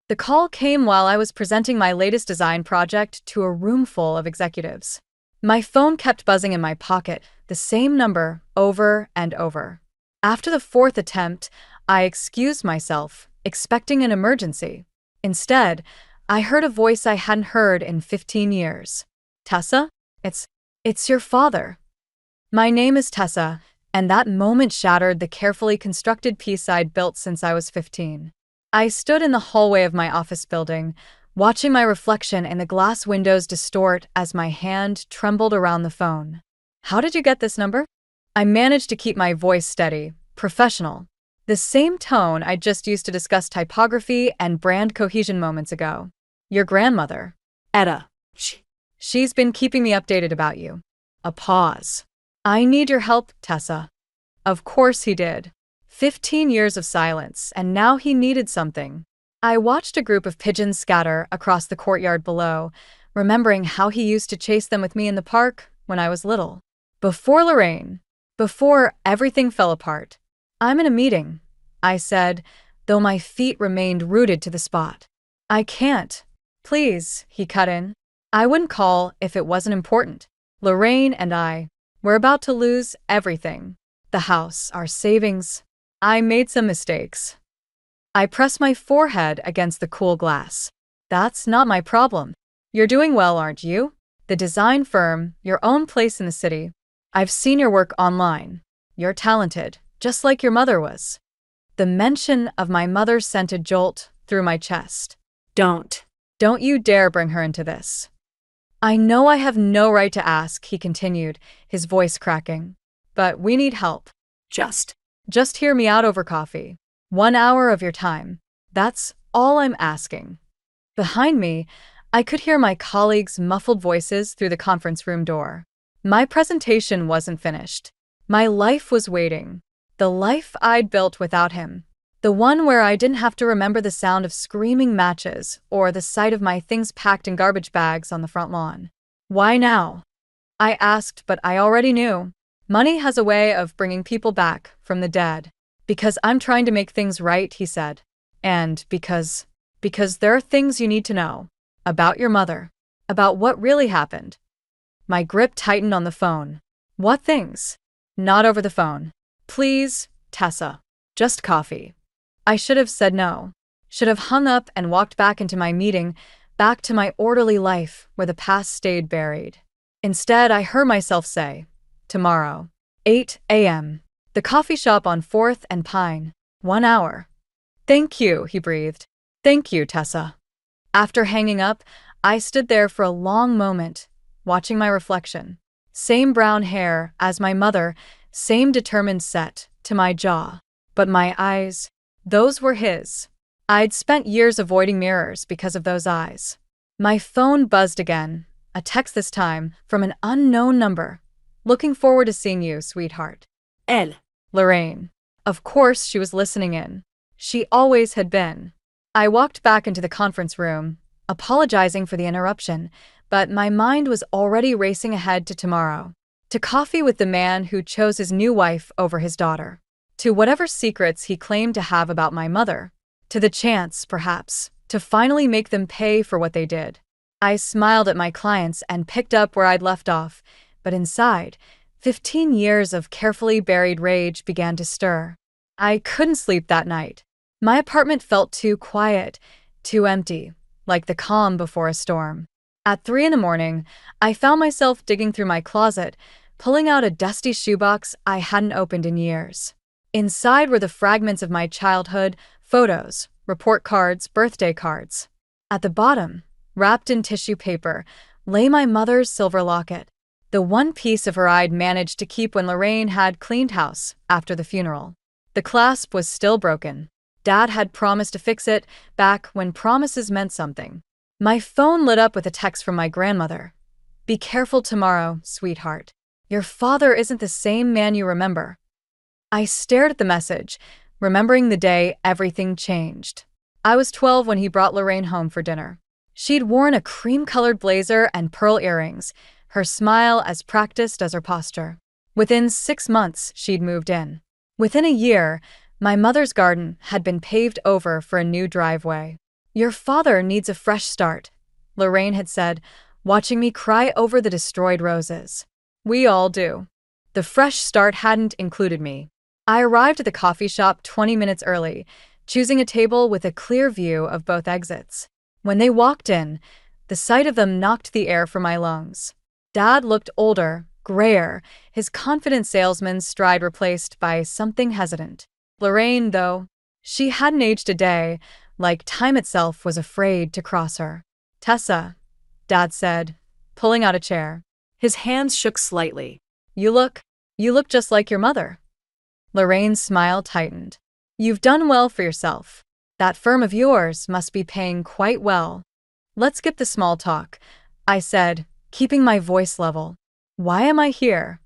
The call came while I was presenting my latest design project to a room full of executives. My phone kept buzzing in my pocket, the same number over and over. After the fourth attempt, I excused myself, expecting an emergency. Instead, I heard a voice I hadn't heard in 15 years. Tessa? It's your father. My name is Tessa, and that moment shattered the carefully constructed peace I'd built since I was 15. I stood in the hallway of my office building, watching my reflection in the glass windows distort as my hand trembled around the phone. How did you get this number? I managed to keep my voice steady, professional. The same tone I just used to discuss typography and brand cohesion moments ago. Your grandmother, Etta. She's been keeping me updated about you. A pause. I need your help, Tessa. Of course he did. 15 years of silence, and now he needed something. I watched a group of pigeons scatter across the courtyard below, remembering how he used to chase them with me in the park when I was little. Before everything fell apart. I'm in a meeting, I said, though my feet remained rooted to the spot. I can't. Please, he cut in. I wouldn't call if it wasn't important. Lorraine and I, we're about to lose everything. The house, our savings. I made some mistakes. I pressed my forehead against the cool glass. That's not my problem. You're doing well, aren't you? The design firm, your own place in the city. I've seen your work online. You're talented, just like your mother was. The mention of my mother sent a jolt through my chest. Don't you dare bring her into this. I know I have no right to ask, he continued, his voice cracking. But we need help. Just hear me out over coffee. 1 hour of your time. That's all I'm asking. Behind me, I could hear my colleagues' muffled voices through the conference room door. My presentation wasn't finished. My life was waiting. The life I'd built without him. The one where I didn't have to remember the sound of screaming matches or the sight of my things packed in garbage bags on the front lawn. Why now? I asked, but I already knew. Money has a way of bringing people back from the dead. Because I'm trying to make things right, he said. And because there are things you need to know. About your mother. About what really happened. My grip tightened on the phone. What things? Not over the phone. Please, Tessa. Just coffee. I should have said no. Should have hung up and walked back into my meeting, back to my orderly life where the past stayed buried. Instead, I heard myself say, tomorrow, 8 a.m. The coffee shop on 4th and Pine. 1 hour. Thank you, he breathed. Thank you, Tessa. After hanging up, I stood there for a long moment, watching my reflection. Same brown hair as my mother, same determined set to my jaw. But my eyes, those were his. I'd spent years avoiding mirrors because of those eyes. My phone buzzed again, a text this time from an unknown number. Looking forward to seeing you, sweetheart. Lorraine. Of course she was listening in. She always had been. I walked back into the conference room, apologizing for the interruption, but my mind was already racing ahead to tomorrow. To coffee with the man who chose his new wife over his daughter. To whatever secrets he claimed to have about my mother. To the chance, perhaps, to finally make them pay for what they did. I smiled at my clients and picked up where I'd left off, but inside, 15 years of carefully buried rage began to stir. I couldn't sleep that night. My apartment felt too quiet, too empty, like the calm before a storm. At 3 a.m, I found myself digging through my closet, pulling out a dusty shoebox I hadn't opened in years. Inside were the fragments of my childhood, photos, report cards, birthday cards. At the bottom, wrapped in tissue paper, lay my mother's silver locket. The one piece of her I'd managed to keep when Lorraine had cleaned house after the funeral. The clasp was still broken. Dad had promised to fix it back when promises meant something. My phone lit up with a text from my grandmother. Be careful tomorrow, sweetheart. Your father isn't the same man you remember. I stared at the message, remembering the day everything changed. I was 12 when he brought Lorraine home for dinner. She'd worn a cream-colored blazer and pearl earrings, her smile as practiced as her posture. Within 6 months, she'd moved in. Within a year, my mother's garden had been paved over for a new driveway. Your father needs a fresh start, Lorraine had said, watching me cry over the destroyed roses. We all do. The fresh start hadn't included me. I arrived at the coffee shop 20 minutes early, choosing a table with a clear view of both exits. When they walked in, the sight of them knocked the air from my lungs. Dad looked older, grayer, his confident salesman's stride replaced by something hesitant. Lorraine, though, she hadn't aged a day, like time itself was afraid to cross her. Tessa, Dad said, pulling out a chair. His hands shook slightly. You look just like your mother. Lorraine's smile tightened. You've done well for yourself. That firm of yours must be paying quite well. Let's skip the small talk, I said, keeping my voice level. Why am I here?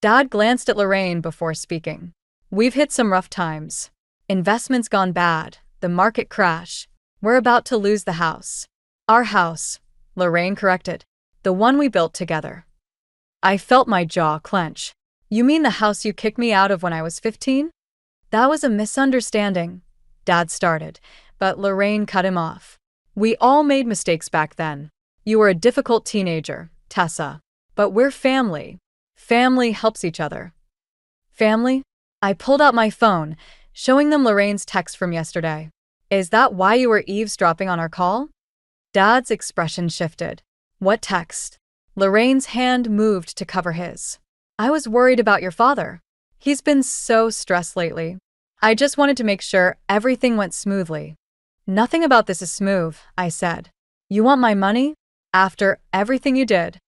Dad glanced at Lorraine before speaking. We've hit some rough times. Investments gone bad, the market crash. We're about to lose the house. Our house, Lorraine corrected. The one we built together. I felt my jaw clench. You mean the house you kicked me out of when I was 15? That was a misunderstanding, Dad started, but Lorraine cut him off. We all made mistakes back then. You were a difficult teenager, Tessa. But we're family. Family helps each other. Family? I pulled out my phone, showing them Lorraine's text from yesterday. Is that why you were eavesdropping on our call? Dad's expression shifted. What text? Lorraine's hand moved to cover his. I was worried about your father. He's been so stressed lately. I just wanted to make sure everything went smoothly. Nothing about this is smooth, I said. You want my money? After everything you did?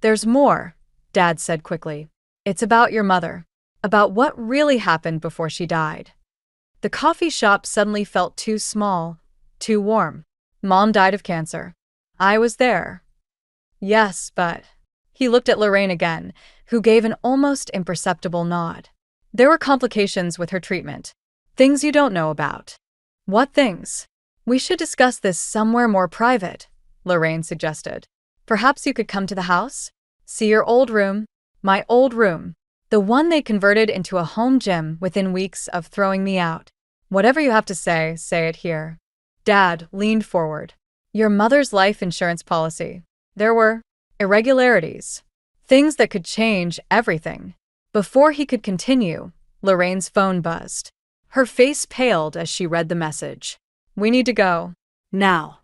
There's more, Dad said quickly. It's about your mother. About what really happened before she died. The coffee shop suddenly felt too small, too warm. Mom died of cancer. I was there. Yes, but... He looked at Lorraine again, who gave an almost imperceptible nod. There were complications with her treatment. Things you don't know about. What things? We should discuss this somewhere more private, Lorraine suggested. Perhaps you could come to the house? See your old room? My old room. The one they converted into a home gym within weeks of throwing me out. Whatever you have to say it here. Dad leaned forward. Your mother's life insurance policy. There were irregularities. Things that could change everything. Before he could continue, Lorraine's phone buzzed. Her face paled as she read the message. We need to go. Now.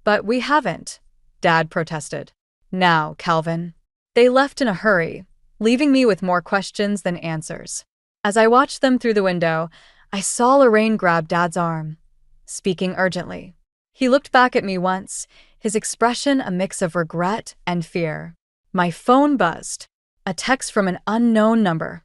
But we haven't, Dad protested. Now, Calvin. They left in a hurry, leaving me with more questions than answers. As I watched them through the window, I saw Lorraine grab Dad's arm, speaking urgently. He looked back at me once, his expression a mix of regret and fear. My phone buzzed. A text from an unknown number.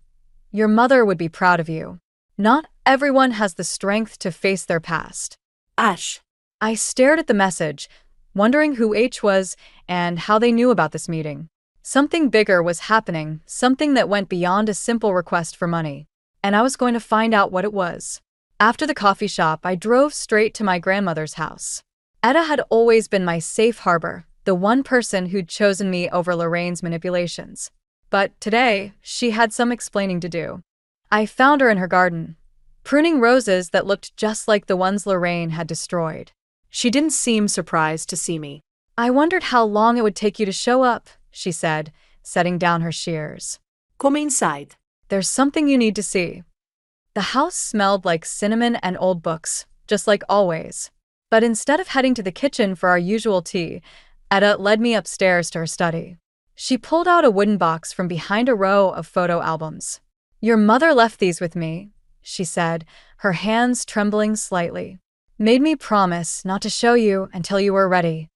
Your mother would be proud of you. Not everyone has the strength to face their past. Ash. I stared at the message, wondering who H was and how they knew about this meeting. Something bigger was happening, something that went beyond a simple request for money. And I was going to find out what it was. After the coffee shop, I drove straight to my grandmother's house. Etta had always been my safe harbor, the one person who'd chosen me over Lorraine's manipulations. But today, she had some explaining to do. I found her in her garden, pruning roses that looked just like the ones Lorraine had destroyed. She didn't seem surprised to see me. I wondered how long it would take you to show up, she said, setting down her shears. Come inside. There's something you need to see. The house smelled like cinnamon and old books, just like always. But instead of heading to the kitchen for our usual tea, Etta led me upstairs to her study. She pulled out a wooden box from behind a row of photo albums. Your mother left these with me, she said, her hands trembling slightly. Made me promise not to show you until you were ready.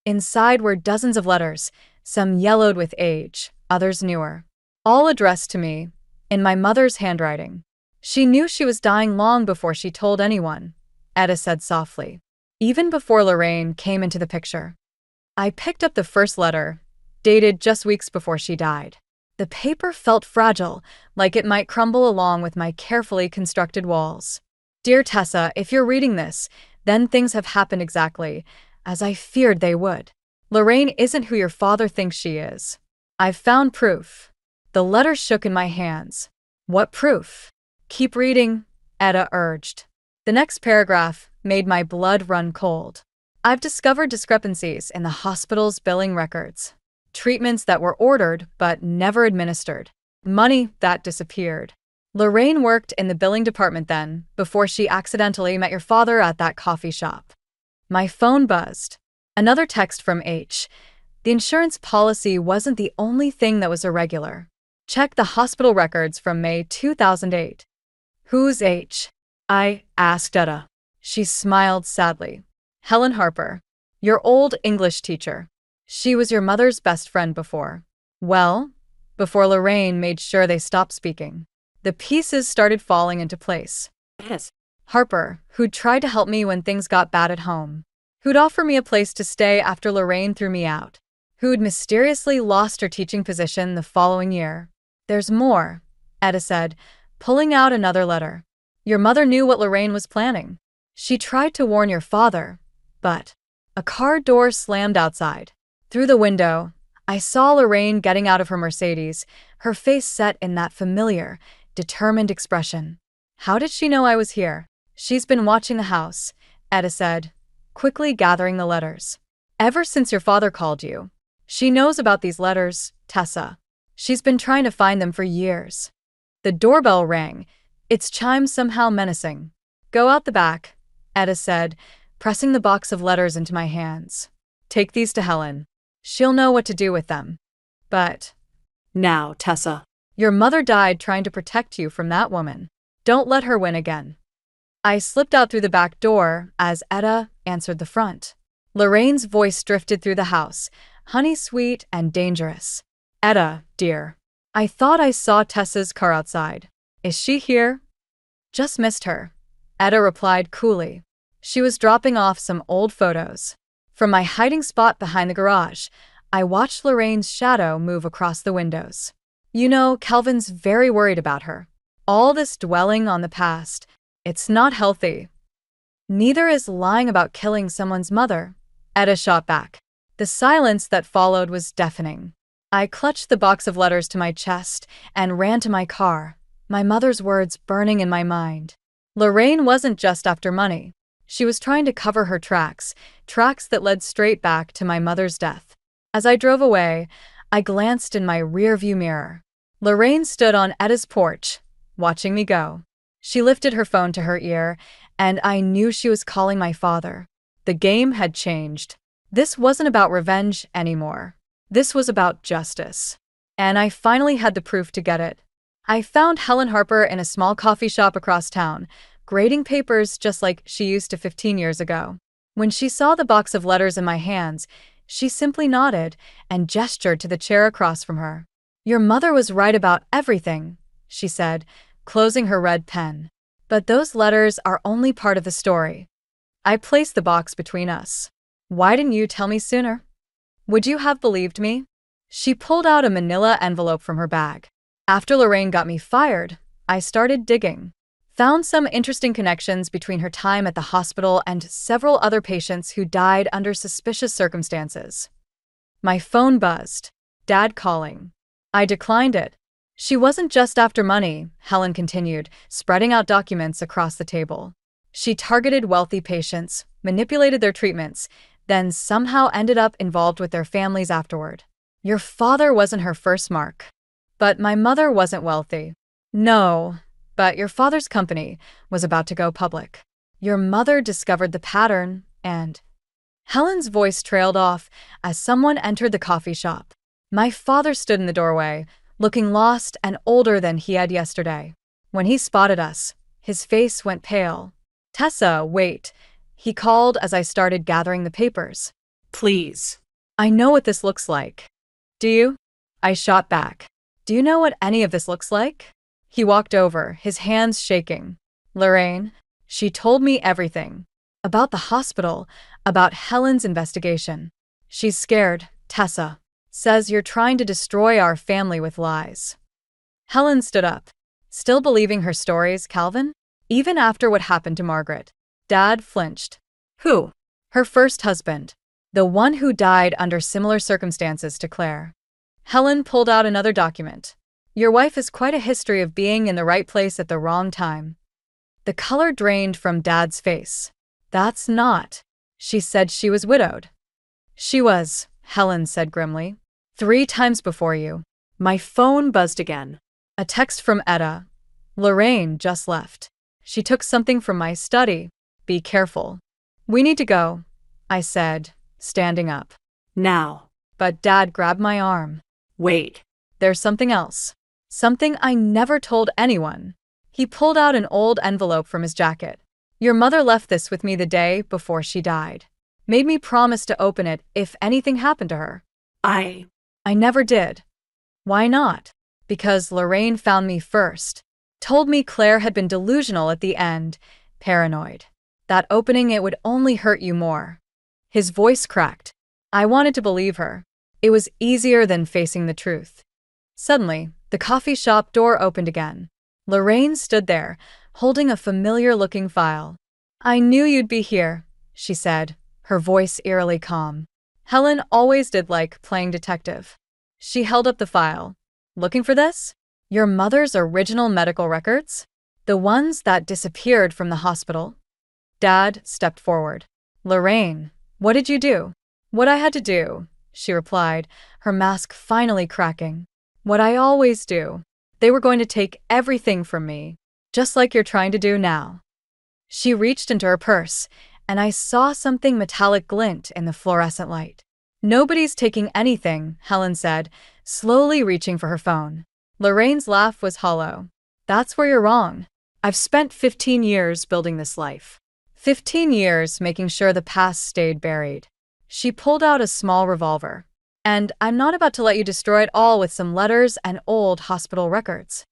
Inside were dozens of letters, some yellowed with age, others newer. All addressed to me, in my mother's handwriting. She knew she was dying long before she told anyone, Etta said softly. Even before Lorraine came into the picture. I picked up the first letter, dated just weeks before she died. The paper felt fragile, like it might crumble along with my carefully constructed walls. Dear Tessa, if you're reading this, then things have happened exactly as I feared they would. Lorraine isn't who your father thinks she is. I've found proof. The letter shook in my hands. What proof? Keep reading, Etta urged. The next paragraph made my blood run cold. I've discovered discrepancies in the hospital's billing records. Treatments that were ordered but never administered. Money that disappeared. Lorraine worked in the billing department then, before she accidentally met your father at that coffee shop. My phone buzzed. Another text from H. The insurance policy wasn't the only thing that was irregular. Check the hospital records from May 2008. Who's H? I asked Etta. She smiled sadly. Helen Harper. Your old English teacher. She was your mother's best friend before. Well, before Lorraine made sure they stopped speaking. The pieces started falling into place. Yes. Harper, who'd tried to help me when things got bad at home. Who'd offer me a place to stay after Lorraine threw me out. Who'd mysteriously lost her teaching position the following year. There's more, Etta said, pulling out another letter. Your mother knew what Lorraine was planning. She tried to warn your father, but a car door slammed outside. Through the window, I saw Lorraine getting out of her Mercedes, her face set in that familiar, determined expression. How did she know I was here? She's been watching the house, Etta said, quickly gathering the letters. Ever since your father called you. She knows about these letters, Tessa. She's been trying to find them for years. The doorbell rang, its chimes somehow menacing. Go out the back, Etta said, pressing the box of letters into my hands. Take these to Helen. She'll know what to do with them. But now, Tessa. Your mother died trying to protect you from that woman. Don't let her win again. I slipped out through the back door as Etta answered the front. Lorraine's voice drifted through the house, honey-sweet and dangerous. Etta, dear. I thought I saw Tessa's car outside. Is she here? Just missed her, Etta replied coolly. She was dropping off some old photos. From my hiding spot behind the garage, I watched Lorraine's shadow move across the windows. You know, Calvin's very worried about her. All this dwelling on the past, it's not healthy. Neither is lying about killing someone's mother, Etta shot back. The silence that followed was deafening. I clutched the box of letters to my chest and ran to my car, my mother's words burning in my mind. Lorraine wasn't just after money. She was trying to cover her tracks that led straight back to my mother's death. As I drove away, I glanced in my rearview mirror. Lorraine stood on Etta's porch, watching me go. She lifted her phone to her ear, and I knew she was calling my father. The game had changed. This wasn't about revenge anymore. This was about justice. And I finally had the proof to get it. I found Helen Harper in a small coffee shop across town, grading papers just like she used to 15 years ago. When she saw the box of letters in my hands, she simply nodded and gestured to the chair across from her. Your mother was right about everything, she said, closing her red pen. But those letters are only part of the story. I placed the box between us. Why didn't you tell me sooner? Would you have believed me? She pulled out a manila envelope from her bag. After Lorraine got me fired, I started digging. Found some interesting connections between her time at the hospital and several other patients who died under suspicious circumstances. My phone buzzed. Dad calling. I declined it. She wasn't just after money, Helen continued, spreading out documents across the table. She targeted wealthy patients, manipulated their treatments, then somehow ended up involved with their families afterward. Your father wasn't her first mark. But my mother wasn't wealthy. No, but your father's company was about to go public. Your mother discovered the pattern, and Helen's voice trailed off as someone entered the coffee shop. My father stood in the doorway, looking lost and older than he had yesterday. When he spotted us, his face went pale. Tessa, wait, he called as I started gathering the papers. Please. I know what this looks like. Do you? I shot back. Do you know what any of this looks like? He walked over, his hands shaking. Lorraine, she told me everything. About the hospital, about Helen's investigation. She's scared, Tessa. Says you're trying to destroy our family with lies. Helen stood up. Still believing her stories, Calvin? Even after what happened to Margaret. Dad flinched. Who? Her first husband. The one who died under similar circumstances to Claire. Helen pulled out another document. Your wife has quite a history of being in the right place at the wrong time. The color drained from Dad's face. That's not. She said she was widowed. She was, Helen said grimly. 3 times before you. My phone buzzed again. A text from Etta. Lorraine just left. She took something from my study. Be careful. We need to go, I said, standing up. Now. But Dad grabbed my arm. Wait. There's something else. Something I never told anyone. He pulled out an old envelope from his jacket. Your mother left this with me the day before she died. Made me promise to open it if anything happened to her. I never did. Why not? Because Lorraine found me first. Told me Claire had been delusional at the end, paranoid. That opening it would only hurt you more. His voice cracked. I wanted to believe her. It was easier than facing the truth. Suddenly, the coffee shop door opened again. Lorraine stood there, holding a familiar-looking file. I knew you'd be here, she said, her voice eerily calm. Helen always did like playing detective. She held up the file. Looking for this? Your mother's original medical records? The ones that disappeared from the hospital? Dad stepped forward. Lorraine, what did you do? What I had to do, she replied, her mask finally cracking. What I always do. They were going to take everything from me, just like you're trying to do now. She reached into her purse, and I saw something metallic glint in the fluorescent light. Nobody's taking anything, Helen said, slowly reaching for her phone. Lorraine's laugh was hollow. That's where you're wrong. I've spent 15 years building this life. 15 years making sure the past stayed buried. She pulled out a small revolver. And I'm not about to let you destroy it all with some letters and old hospital records.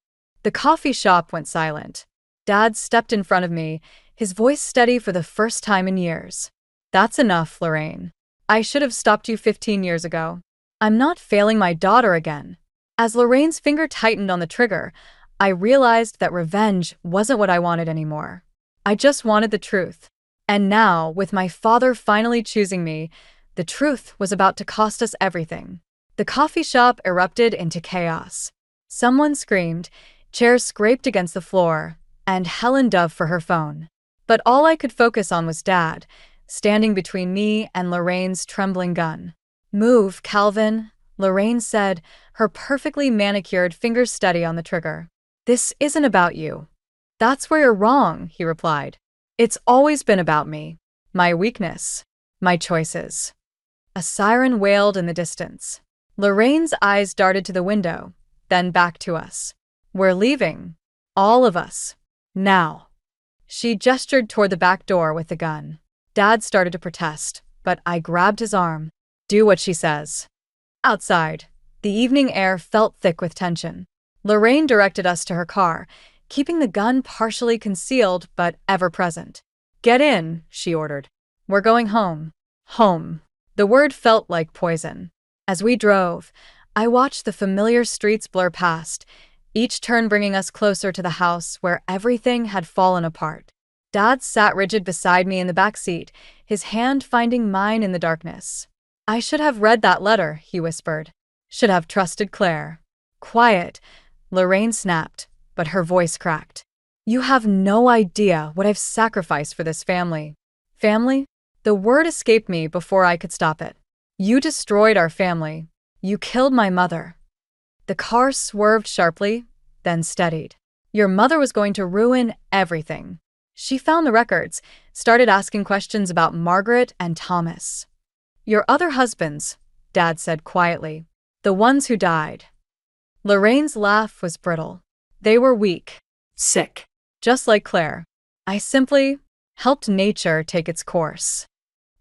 The coffee shop went silent. Dad stepped in front of me, his voice steady for the first time in years. That's enough, Lorraine. I should have stopped you 15 years ago. I'm not failing my daughter again. As Lorraine's finger tightened on the trigger, I realized that revenge wasn't what I wanted anymore. I just wanted the truth. And now, with my father finally choosing me, the truth was about to cost us everything. The coffee shop erupted into chaos. Someone screamed, chairs scraped against the floor, and Helen dove for her phone. But all I could focus on was Dad, standing between me and Lorraine's trembling gun. Move, Calvin, Lorraine said, her perfectly manicured fingers steady on the trigger. This isn't about you. That's where you're wrong, he replied. It's always been about me. My weakness. My choices. A siren wailed in the distance. Lorraine's eyes darted to the window, then back to us. We're leaving. All of us. Now. She gestured toward the back door with the gun. Dad started to protest, but I grabbed his arm. Do what she says. Outside, the evening air felt thick with tension. Lorraine directed us to her car, keeping the gun partially concealed but ever present. Get in, she ordered. We're going home. Home. The word felt like poison. As we drove, I watched the familiar streets blur past, each turn bringing us closer to the house where everything had fallen apart. Dad sat rigid beside me in the back seat, his hand finding mine in the darkness. I should have read that letter, he whispered. Should have trusted Claire. Quiet, Lorraine snapped, but her voice cracked. You have no idea what I've sacrificed for this family. Family? The word escaped me before I could stop it. You destroyed our family. You killed my mother. The car swerved sharply, then steadied. Your mother was going to ruin everything. She found the records, started asking questions about Margaret and Thomas. Your other husbands, Dad said quietly. The ones who died. Lorraine's laugh was brittle. They were weak. Sick. Just like Claire. I simply helped nature take its course.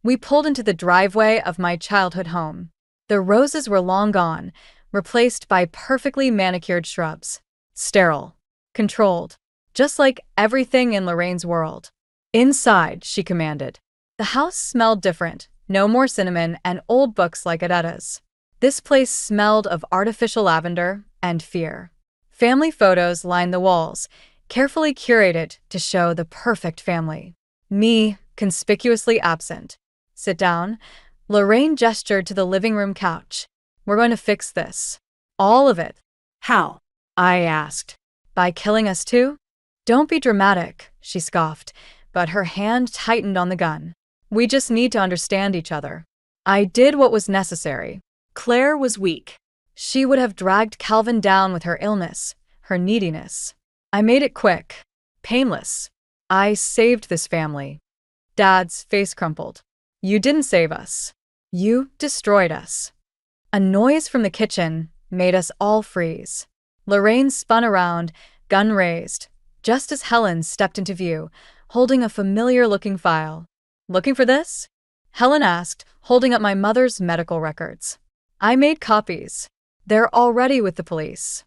We pulled into the driveway of my childhood home. The roses were long gone, replaced by perfectly manicured shrubs. Sterile. Controlled. Just like everything in Lorraine's world. Inside, she commanded. The house smelled different. No more cinnamon and old books like Adetta's. This place smelled of artificial lavender and fear. Family photos lined the walls, carefully curated to show the perfect family. Me, conspicuously absent. Sit down. Lorraine gestured to the living room couch. We're going to fix this. All of it. How? I asked. By killing us too? Don't be dramatic, she scoffed, but her hand tightened on the gun. We just need to understand each other. I did what was necessary. Claire was weak. She would have dragged Calvin down with her illness, her neediness. I made it quick, painless. I saved this family. Dad's face crumpled. You didn't save us. You destroyed us. A noise from the kitchen made us all freeze. Lorraine spun around, gun raised, just as Helen stepped into view, holding a familiar-looking file. Looking for this? Helen asked, holding up my mother's medical records. I made copies. They're already with the police.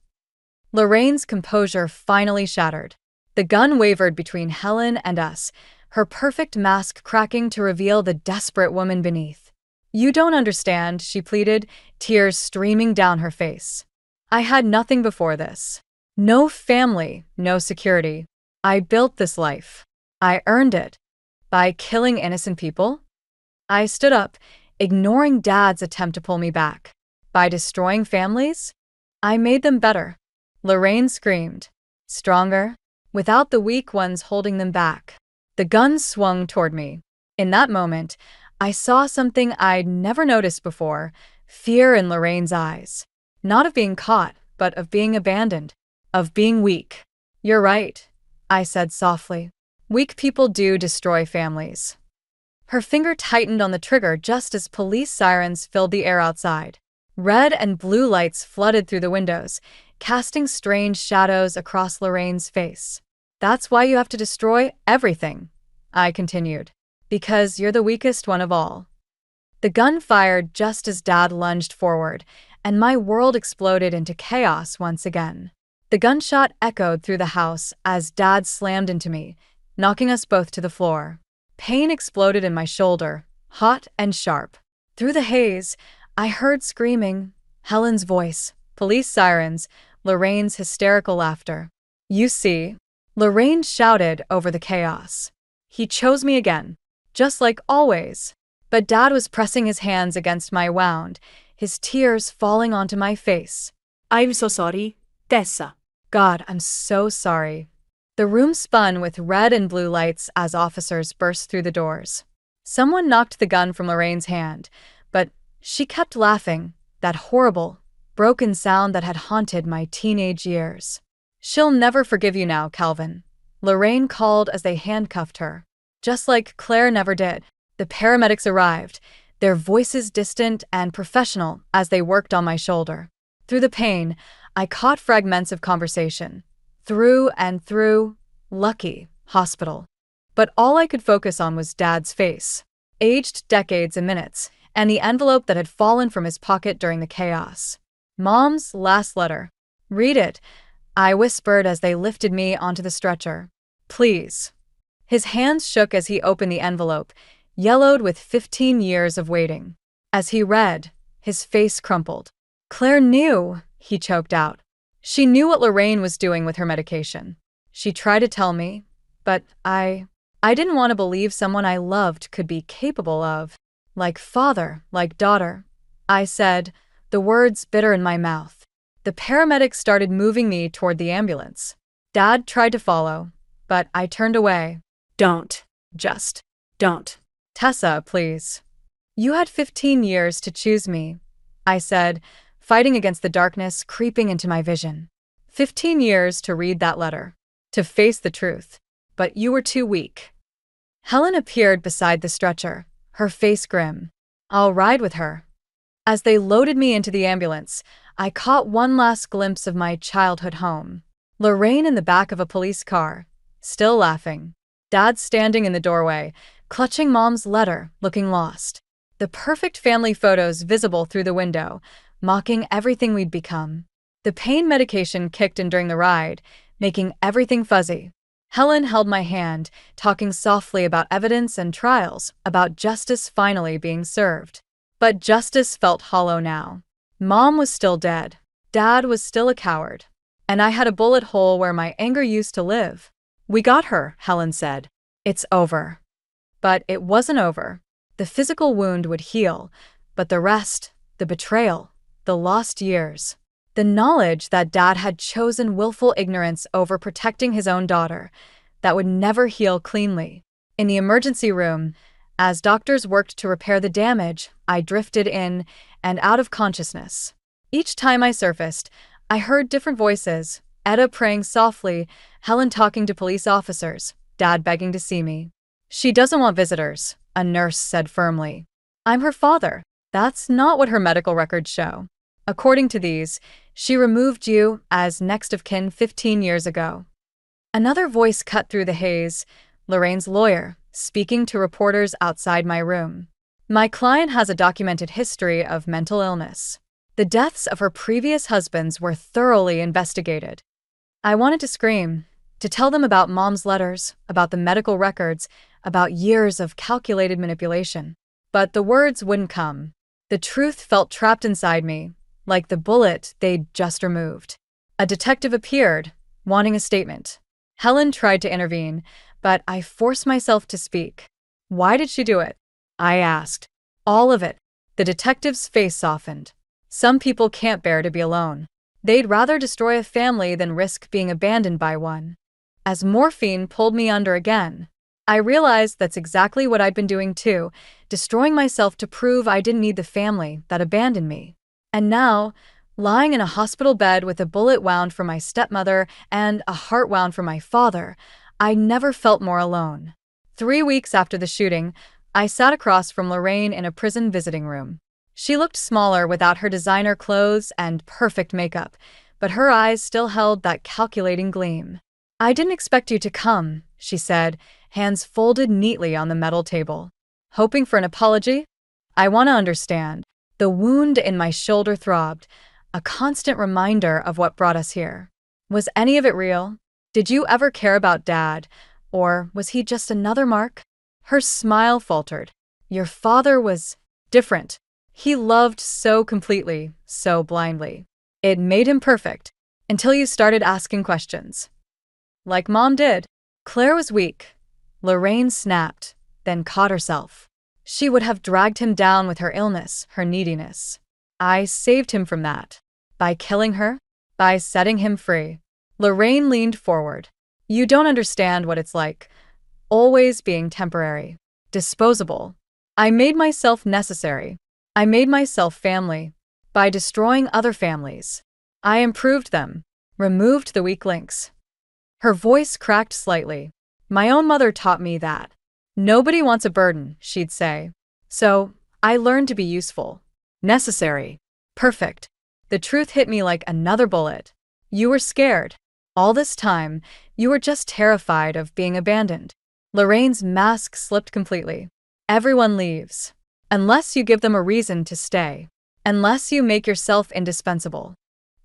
Lorraine's composure finally shattered. The gun wavered between Helen and us, her perfect mask cracking to reveal the desperate woman beneath. You don't understand, she pleaded, tears streaming down her face. I had nothing before this. No family, no security. I built this life. I earned it. By killing innocent people? I stood up, ignoring Dad's attempt to pull me back. By destroying families? I made them better. Lorraine screamed. Stronger, without the weak ones holding them back. The gun swung toward me. In that moment, I saw something I'd never noticed before, fear in Lorraine's eyes. Not of being caught, but of being abandoned, of being weak. You're right, I said softly. Weak people do destroy families. Her finger tightened on the trigger just as police sirens filled the air outside. Red and blue lights flooded through the windows, casting strange shadows across Lorraine's face. That's why you have to destroy everything, I continued. Because you're the weakest one of all. The gun fired just as Dad lunged forward, and my world exploded into chaos once again. The gunshot echoed through the house as Dad slammed into me, knocking us both to the floor. Pain exploded in my shoulder, hot and sharp. Through the haze, I heard screaming, Helen's voice, police sirens, Lorraine's hysterical laughter. You see, Lorraine shouted over the chaos. He chose me again, just like always. But Dad was pressing his hands against my wound, his tears falling onto my face. I'm so sorry, Tessa. God, I'm so sorry. The room spun with red and blue lights as officers burst through the doors. Someone knocked the gun from Lorraine's hand, but she kept laughing, that horrible, broken sound that had haunted my teenage years. She'll never forgive you now, Calvin. Lorraine called as they handcuffed her. Just like Claire never did. The paramedics arrived, their voices distant and professional as they worked on my shoulder. Through the pain, I caught fragments of conversation. Through and through, lucky, hospital. But all I could focus on was Dad's face, aged decades and minutes, and the envelope that had fallen from his pocket during the chaos. Mom's last letter. Read it, I whispered as they lifted me onto the stretcher. Please. His hands shook as he opened the envelope, yellowed with 15 years of waiting. As he read, his face crumpled. Claire knew, he choked out. She knew what Lorraine was doing with her medication. She tried to tell me, but I didn't want to believe someone I loved could be capable of. Like father, like daughter. I said, the words bitter in my mouth. The paramedics started moving me toward the ambulance. Dad tried to follow, but I turned away. Don't. Just Don't. Tessa, please. You had 15 years to choose me, I said, fighting against the darkness creeping into my vision. 15 years to read that letter, to face the truth. But you were too weak. Helen appeared beside the stretcher, her face grim. I'll ride with her. As they loaded me into the ambulance, I caught one last glimpse of my childhood home. Lorraine in the back of a police car, still laughing. Dad standing in the doorway, clutching Mom's letter, looking lost. The perfect family photos visible through the window, mocking everything we'd become. The pain medication kicked in during the ride, making everything fuzzy. Helen held my hand, talking softly about evidence and trials, about justice finally being served. But justice felt hollow now. Mom was still dead. Dad was still a coward. And I had a bullet hole where my anger used to live. We got her, Helen said. It's over. But it wasn't over. The physical wound would heal, but the rest, the betrayal, the lost years. The knowledge that Dad had chosen willful ignorance over protecting his own daughter, that would never heal cleanly. In the emergency room, As doctors worked to repair the damage, I drifted in and out of consciousness. Each time I surfaced, I heard different voices, Etta praying softly, Helen talking to police officers, Dad begging to see me. "She doesn't want visitors," a nurse said firmly. "I'm her father." That's not what her medical records show. According to these, she removed you as next of kin 15 years ago. Another voice cut through the haze, Lorraine's lawyer, speaking to reporters outside my room. "My client has a documented history of mental illness. The deaths of her previous husbands were thoroughly investigated." I wanted to scream, to tell them about Mom's letters, about the medical records, about years of calculated manipulation. But the words wouldn't come. The truth felt trapped inside me, like the bullet they'd just removed. A detective appeared, wanting a statement. Helen tried to intervene, but I forced myself to speak. "Why did she do it?" I asked. "All of it." The detective's face softened. "Some people can't bear to be alone. They'd rather destroy a family than risk being abandoned by one." As morphine pulled me under again, I realized that's exactly what I'd been doing too, destroying myself to prove I didn't need the family that abandoned me. And now, lying in a hospital bed with a bullet wound for my stepmother and a heart wound for my father, I never felt more alone. 3 weeks after the shooting, I sat across from Lorraine in a prison visiting room. She looked smaller without her designer clothes and perfect makeup, but her eyes still held that calculating gleam. "I didn't expect you to come," she said, hands folded neatly on the metal table. "Hoping for an apology?" "I want to understand." The wound in my shoulder throbbed, a constant reminder of what brought us here. Was any of it real? Did you ever care about Dad, or was he just another mark? Her smile faltered. "Your father was different. He loved so completely, so blindly. It made him perfect, until you started asking questions. Like Mom did." Claire was weak. Lorraine snapped, then caught herself. She would have dragged him down with her illness, her neediness. I saved him from that. By killing her? By setting him free. Lorraine leaned forward. "You don't understand what it's like. Always being temporary. Disposable. I made myself necessary. I made myself family. By destroying other families. I improved them. Removed the weak links." Her voice cracked slightly. "My own mother taught me that. Nobody wants a burden," she'd say. "So, I learned to be useful. Necessary. Perfect." The truth hit me like another bullet. You were scared. All this time, you were just terrified of being abandoned. Lorraine's mask slipped completely. "Everyone leaves. Unless you give them a reason to stay. Unless you make yourself indispensable."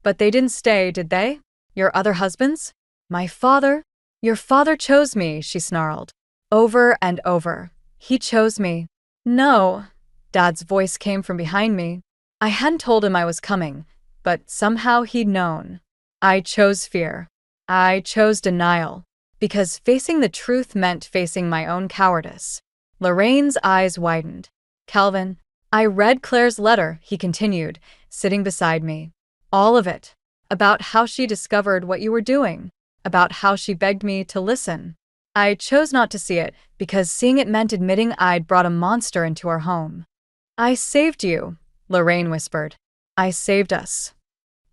"But they didn't stay, did they? Your other husbands?" "My father?" "Your father chose me," she snarled. Over and over. "He chose me." "No." Dad's voice came from behind me. I hadn't told him I was coming, but somehow he'd known. "I chose fear. I chose denial. Because facing the truth meant facing my own cowardice." Lorraine's eyes widened. "Calvin, I read Claire's letter," he continued, sitting beside me. "All of it. About how she discovered what you were doing. About how she begged me to listen. I chose not to see it because seeing it meant admitting I'd brought a monster into our home." "I saved you," Lorraine whispered. "I saved us."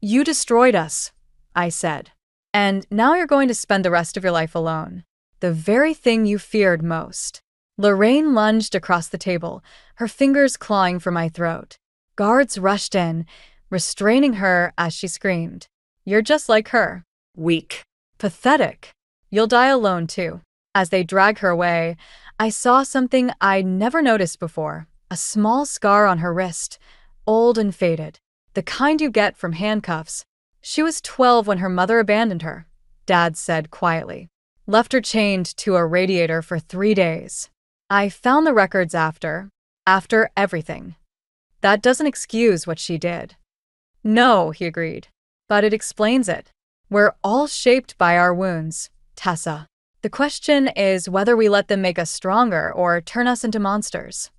"You destroyed us," I said. "And now you're going to spend the rest of your life alone. The very thing you feared most." Lorraine lunged across the table, her fingers clawing for my throat. Guards rushed in, restraining her as she screamed. "You're just like her. Weak. Pathetic. You'll die alone too." As they dragged her away, I saw something I'd never noticed before, a small scar on her wrist, old and faded, the kind you get from handcuffs. "She was 12 when her mother abandoned her," Dad said quietly. "Left her chained to a radiator for 3 days. I found the records after everything. That doesn't excuse what she did." "No," he agreed. "But it explains it. We're all shaped by our wounds, Tessa. The question is whether we let them make us stronger or turn us into monsters."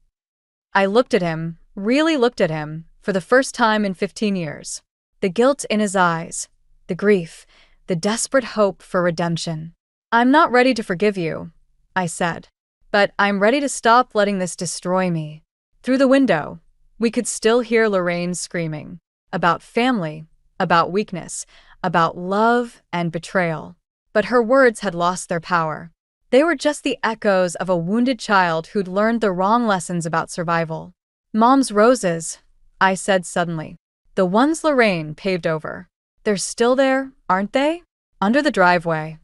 I looked at him, really looked at him, for the first time in 15 years. The guilt in his eyes, the grief, the desperate hope for redemption. "I'm not ready to forgive you," I said. But I'm ready to stop letting this destroy me. Through the window, we could still hear Lorraine screaming about family, about weakness, about love and betrayal. But her words had lost their power. They were just the echoes of a wounded child who'd learned the wrong lessons about survival. "Mom's roses," I said suddenly. "The ones Lorraine paved over. They're still there, aren't they? Under the driveway."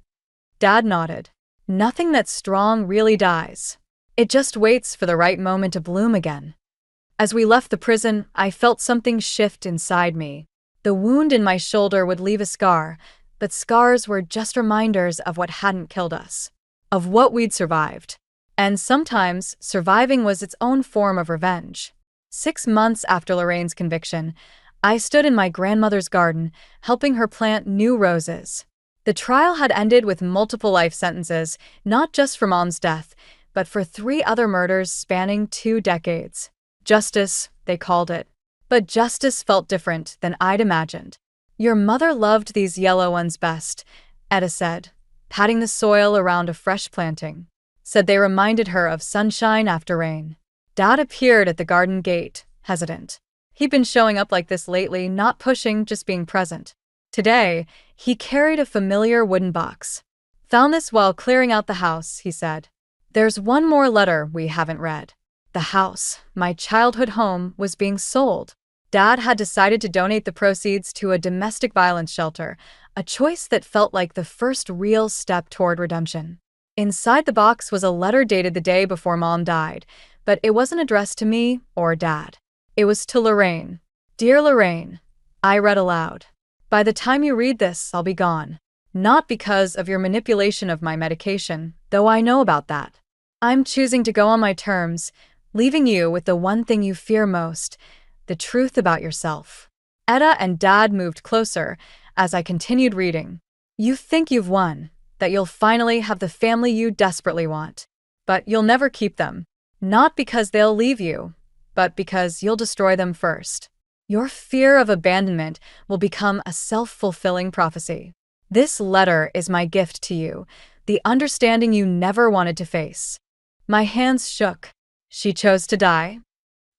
Dad nodded. "Nothing that's strong really dies. It just waits for the right moment to bloom again." As we left the prison, I felt something shift inside me. The wound in my shoulder would leave a scar, but scars were just reminders of what hadn't killed us, of what we'd survived. And sometimes, surviving was its own form of revenge. 6 months after Lorraine's conviction, I stood in my grandmother's garden, helping her plant new roses. The trial had ended with multiple life sentences, not just for Mom's death, but for 3 other murders spanning 2 decades. Justice, they called it. But justice felt different than I'd imagined. "Your mother loved these yellow ones best," Etta said, patting the soil around a fresh planting. Said they reminded her of sunshine after rain. Dad appeared at the garden gate, hesitant. He'd been showing up like this lately, not pushing, just being present. Today, he carried a familiar wooden box. "Found this while clearing out the house," he said. "There's one more letter we haven't read." The house, my childhood home, was being sold. Dad had decided to donate the proceeds to a domestic violence shelter, a choice that felt like the first real step toward redemption. Inside the box was a letter dated the day before Mom died, but it wasn't addressed to me or Dad. It was to Lorraine. "Dear Lorraine," I read aloud. "By the time you read this, I'll be gone. Not because of your manipulation of my medication, though I know about that. I'm choosing to go on my terms, leaving you with the one thing you fear most, the truth about yourself." Etta and Dad moved closer as I continued reading. "You think you've won, that you'll finally have the family you desperately want. But you'll never keep them. Not because they'll leave you, but because you'll destroy them first. Your fear of abandonment will become a self-fulfilling prophecy. This letter is my gift to you, the understanding you never wanted to face." My hands shook. "She chose to die?"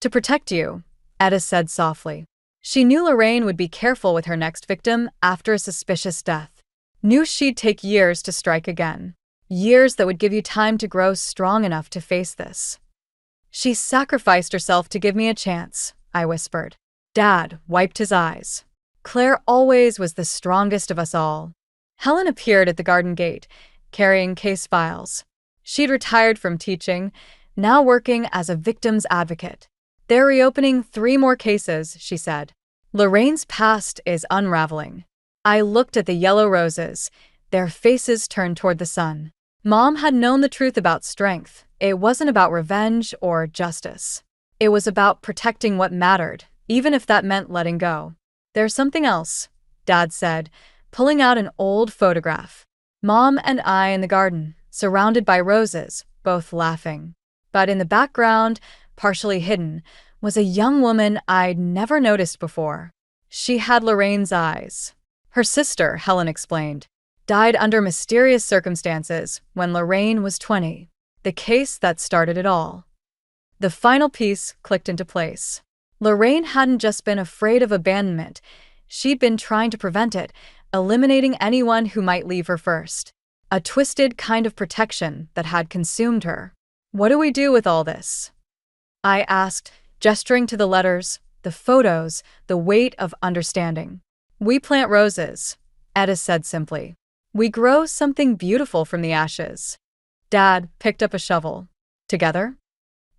"To protect you," Etta said softly. She knew Lorraine would be careful with her next victim after a suspicious death. Knew she'd take years to strike again. Years that would give you time to grow strong enough to face this. "She sacrificed herself to give me a chance," I whispered. Dad wiped his eyes. "Claire always was the strongest of us all." Helen appeared at the garden gate, carrying case files. She'd retired from teaching, now working as a victim's advocate. "They're reopening 3 more cases," she said. "Lorraine's past is unraveling." I looked at the yellow roses, their faces turned toward the sun. Mom had known the truth about strength. It wasn't about revenge or justice. It was about protecting what mattered, even if that meant letting go. "There's something else," Dad said, pulling out an old photograph. Mom and I in the garden, surrounded by roses, both laughing. But in the background, partially hidden, was a young woman I'd never noticed before. She had Lorraine's eyes. Her sister, Helen explained, died under mysterious circumstances when Lorraine was 20. The case that started it all. The final piece clicked into place. Lorraine hadn't just been afraid of abandonment. She'd been trying to prevent it, eliminating anyone who might leave her first. A twisted kind of protection that had consumed her. "What do we do with all this?" I asked, gesturing to the letters, the photos, the weight of understanding. "We plant roses," Etta said simply. "We grow something beautiful from the ashes." Dad picked up a shovel. "Together?"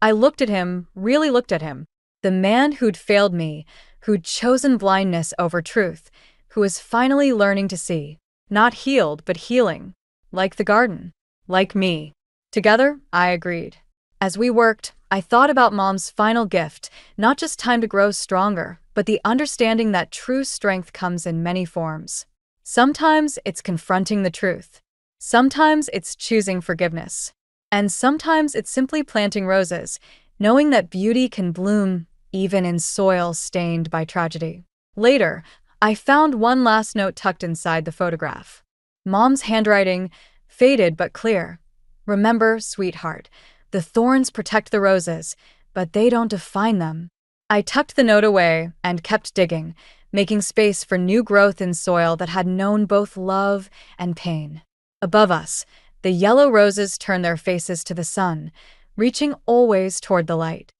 I looked at him, really looked at him. The man who'd failed me, who'd chosen blindness over truth, who was finally learning to see. Not healed, but healing. Like the garden. Like me. "Together," I agreed. As we worked, I thought about Mom's final gift, not just time to grow stronger, but the understanding that true strength comes in many forms. Sometimes it's confronting the truth. Sometimes it's choosing forgiveness. And sometimes it's simply planting roses, knowing that beauty can bloom even in soil stained by tragedy. Later, I found one last note tucked inside the photograph. Mom's handwriting, faded but clear. "Remember, sweetheart, The thorns protect the roses, but they don't define them. I tucked the note away and kept digging, making space for new growth in soil that had known both love and pain. Above us, the yellow roses turned their faces to the sun, reaching always toward the light.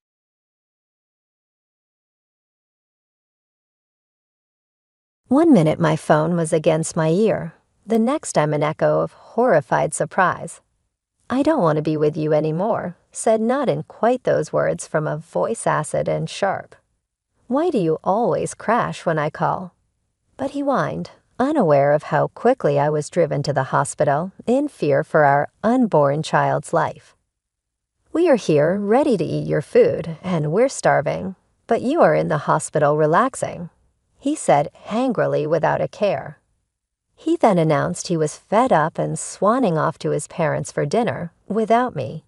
One minute my phone was against my ear. The next I'm an echo of horrified surprise. "I don't want to be with you anymore," said not in quite those words from a voice acid and sharp. "Why do you always crash when I call?" But he whined, unaware of how quickly I was driven to the hospital in fear for our unborn child's life. "We are here ready to eat your food, and we're starving, but you are in the hospital relaxing," he said angrily without a care. He then announced he was fed up and swanning off to his parents for dinner without me.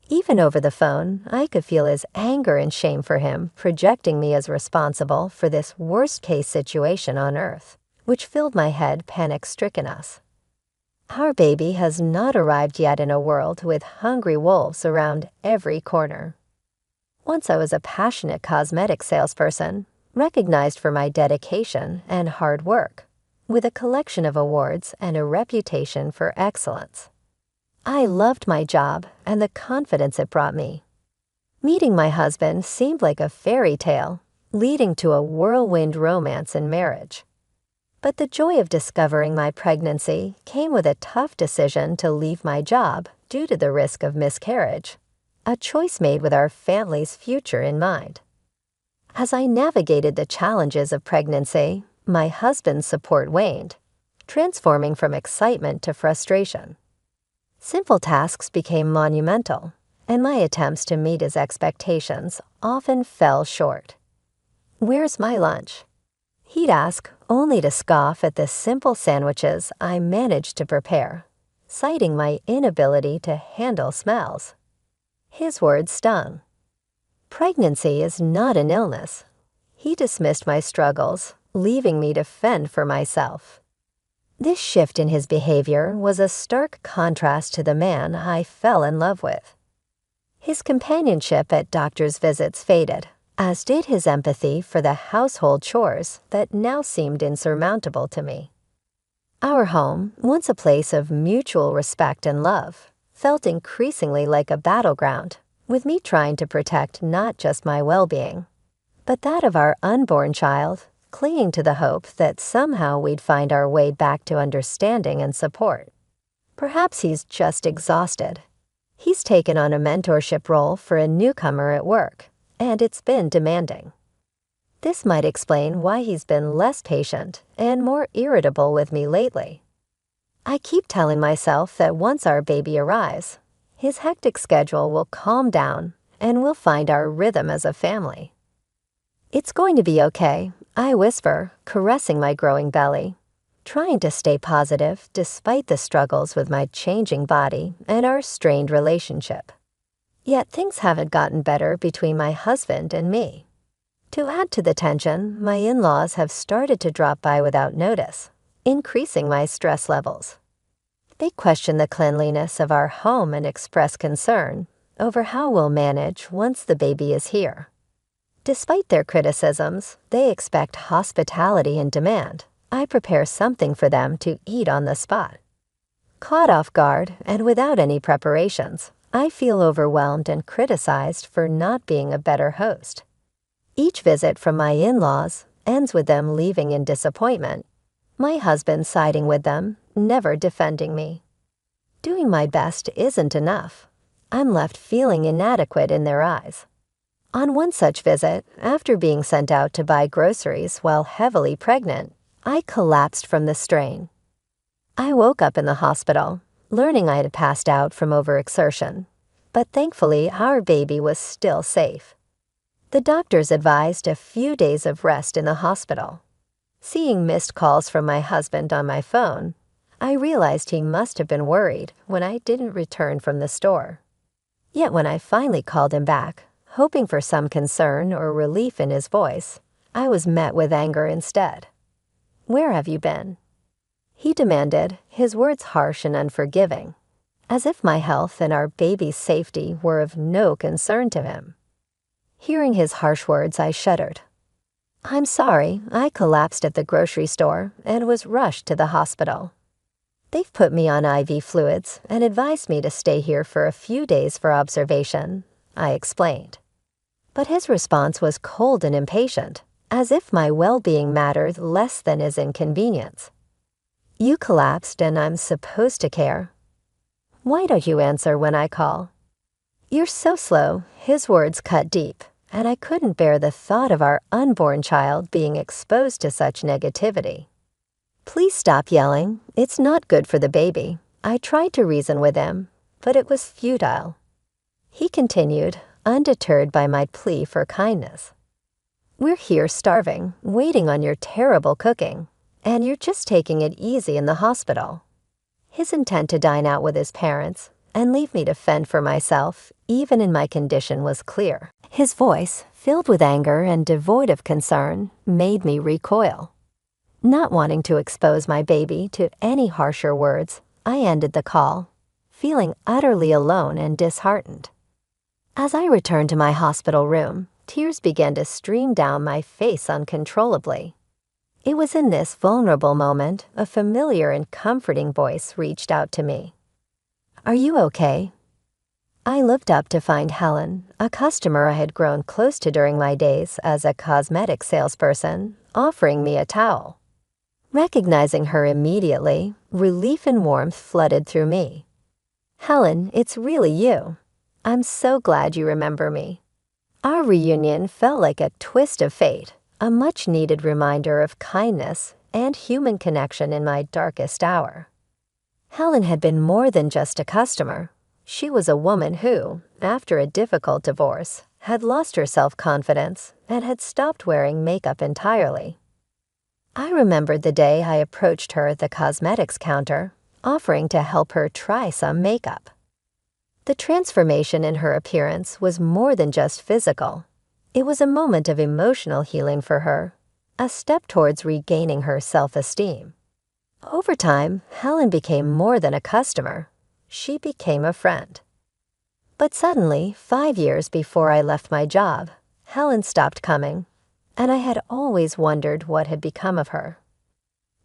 Even over the phone, I could feel his anger and shame for him projecting me as responsible for this worst-case situation on Earth, which filled my head panic-stricken us. Our baby has not arrived yet in a world with hungry wolves around every corner. Once I was a passionate cosmetic salesperson, recognized for my dedication and hard work, with a collection of awards and a reputation for excellence. I loved my job and the confidence it brought me. Meeting my husband seemed like a fairy tale, leading to a whirlwind romance and marriage. But the joy of discovering my pregnancy came with a tough decision to leave my job due to the risk of miscarriage, a choice made with our family's future in mind. As I navigated the challenges of pregnancy, my husband's support waned, transforming from excitement to frustration. Simple tasks became monumental, and my attempts to meet his expectations often fell short. "Where's my lunch?" He'd ask, only to scoff at the simple sandwiches I managed to prepare, citing my inability to handle smells. His words stung. Pregnancy is not an illness. He dismissed my struggles, leaving me to fend for myself. This shift in his behavior was a stark contrast to the man I fell in love with. His companionship at doctor's visits faded, as did his empathy for the household chores that now seemed insurmountable to me. Our home, once a place of mutual respect and love, felt increasingly like a battleground, with me trying to protect not just my well-being, but that of our unborn child, clinging to the hope that somehow we'd find our way back to understanding and support. Perhaps he's just exhausted. He's taken on a mentorship role for a newcomer at work, and it's been demanding. This might explain why he's been less patient and more irritable with me lately. I keep telling myself that once our baby arrives, his hectic schedule will calm down and we'll find our rhythm as a family. "It's going to be okay," I whisper, caressing my growing belly, trying to stay positive despite the struggles with my changing body and our strained relationship. Yet things haven't gotten better between my husband and me. To add to the tension, my in-laws have started to drop by without notice, increasing my stress levels. They question the cleanliness of our home and express concern over how we'll manage once the baby is here. Despite their criticisms, they expect hospitality and demand. I prepare something for them to eat on the spot. Caught off guard and without any preparations, I feel overwhelmed and criticized for not being a better host. Each visit from my in-laws ends with them leaving in disappointment, my husband siding with them, never defending me. Doing my best isn't enough. I'm left feeling inadequate in their eyes. On one such visit, after being sent out to buy groceries while heavily pregnant, I collapsed from the strain. I woke up in the hospital, learning I had passed out from overexertion, but thankfully our baby was still safe. The doctors advised a few days of rest in the hospital. Seeing missed calls from my husband on my phone, I realized he must have been worried when I didn't return from the store. Yet when I finally called him back, hoping for some concern or relief in his voice, I was met with anger instead. "Where have you been?" He demanded, his words harsh and unforgiving. as if my health and our baby's safety were of no concern to him. Hearing his harsh words, I shuddered. "I'm sorry, I collapsed at the grocery store and was rushed to the hospital. They've put me on IV fluids and advised me to stay here for a few days for observation," I explained. But his response was cold and impatient, as if my well-being mattered less than his inconvenience. "You collapsed and I'm supposed to care. Why don't you answer when I call?" "You're so slow," his words cut deep, and I couldn't bear the thought of our unborn child being exposed to such negativity. "Please stop yelling. It's not good for the baby." I tried to reason with him, but it was futile. He continued, undeterred by my plea for kindness. "We're here starving, waiting on your terrible cooking, and you're just taking it easy in the hospital." His intent to dine out with his parents and leave me to fend for myself, even in my condition, was clear. His voice, filled with anger and devoid of concern, made me recoil. Not wanting to expose my baby to any harsher words, I ended the call, feeling utterly alone and disheartened. As I returned to my hospital room, tears began to stream down my face uncontrollably. It was in this vulnerable moment a familiar and comforting voice reached out to me. "Are you okay?" I looked up to find Helen, a customer I had grown close to during my days as a cosmetic salesperson, offering me a towel. Recognizing her immediately, relief and warmth flooded through me. "Helen, it's really you. I'm so glad you remember me." Our reunion felt like a twist of fate, a much-needed reminder of kindness and human connection in my darkest hour. Helen had been more than just a customer. She was a woman who, after a difficult divorce, had lost her self-confidence and had stopped wearing makeup entirely. I remembered the day I approached her at the cosmetics counter, offering to help her try some makeup. The transformation in her appearance was more than just physical. It was a moment of emotional healing for her, a step towards regaining her self-esteem. Over time, Helen became more than a customer. She became a friend. But suddenly, 5 years before I left my job, Helen stopped coming, and I had always wondered what had become of her.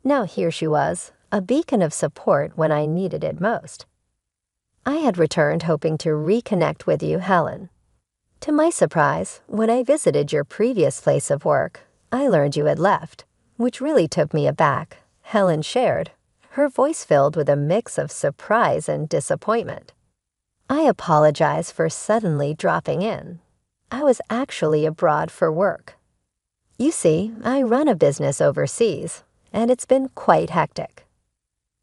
Now here she was, a beacon of support when I needed it most. I had returned hoping to reconnect with you, Helen. To my surprise, when I visited your previous place of work, I learned you had left, which really took me aback, Helen shared, her voice filled with a mix of surprise and disappointment. "I apologize for suddenly dropping in. I was actually abroad for work. You see, I run a business overseas, and it's been quite hectic.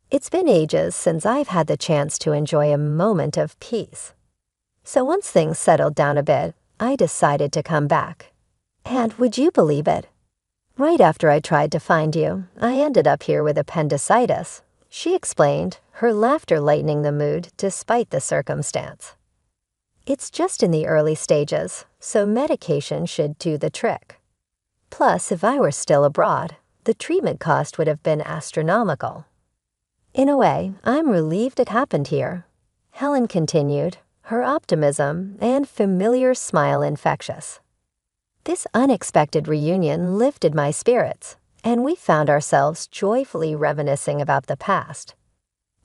It's been ages since I've had the chance to enjoy a moment of peace. So once things settled down a bit, I decided to come back. And would you believe it? Right after I tried to find you, I ended up here with appendicitis," she explained, her laughter lightening the mood despite the circumstance. "It's just in the early stages, so medication should do the trick. Plus, if I were still abroad, the treatment cost would have been astronomical. In a way, I'm relieved it happened here," Helen continued, her optimism and familiar smile infectious. This unexpected reunion lifted my spirits, and we found ourselves joyfully reminiscing about the past.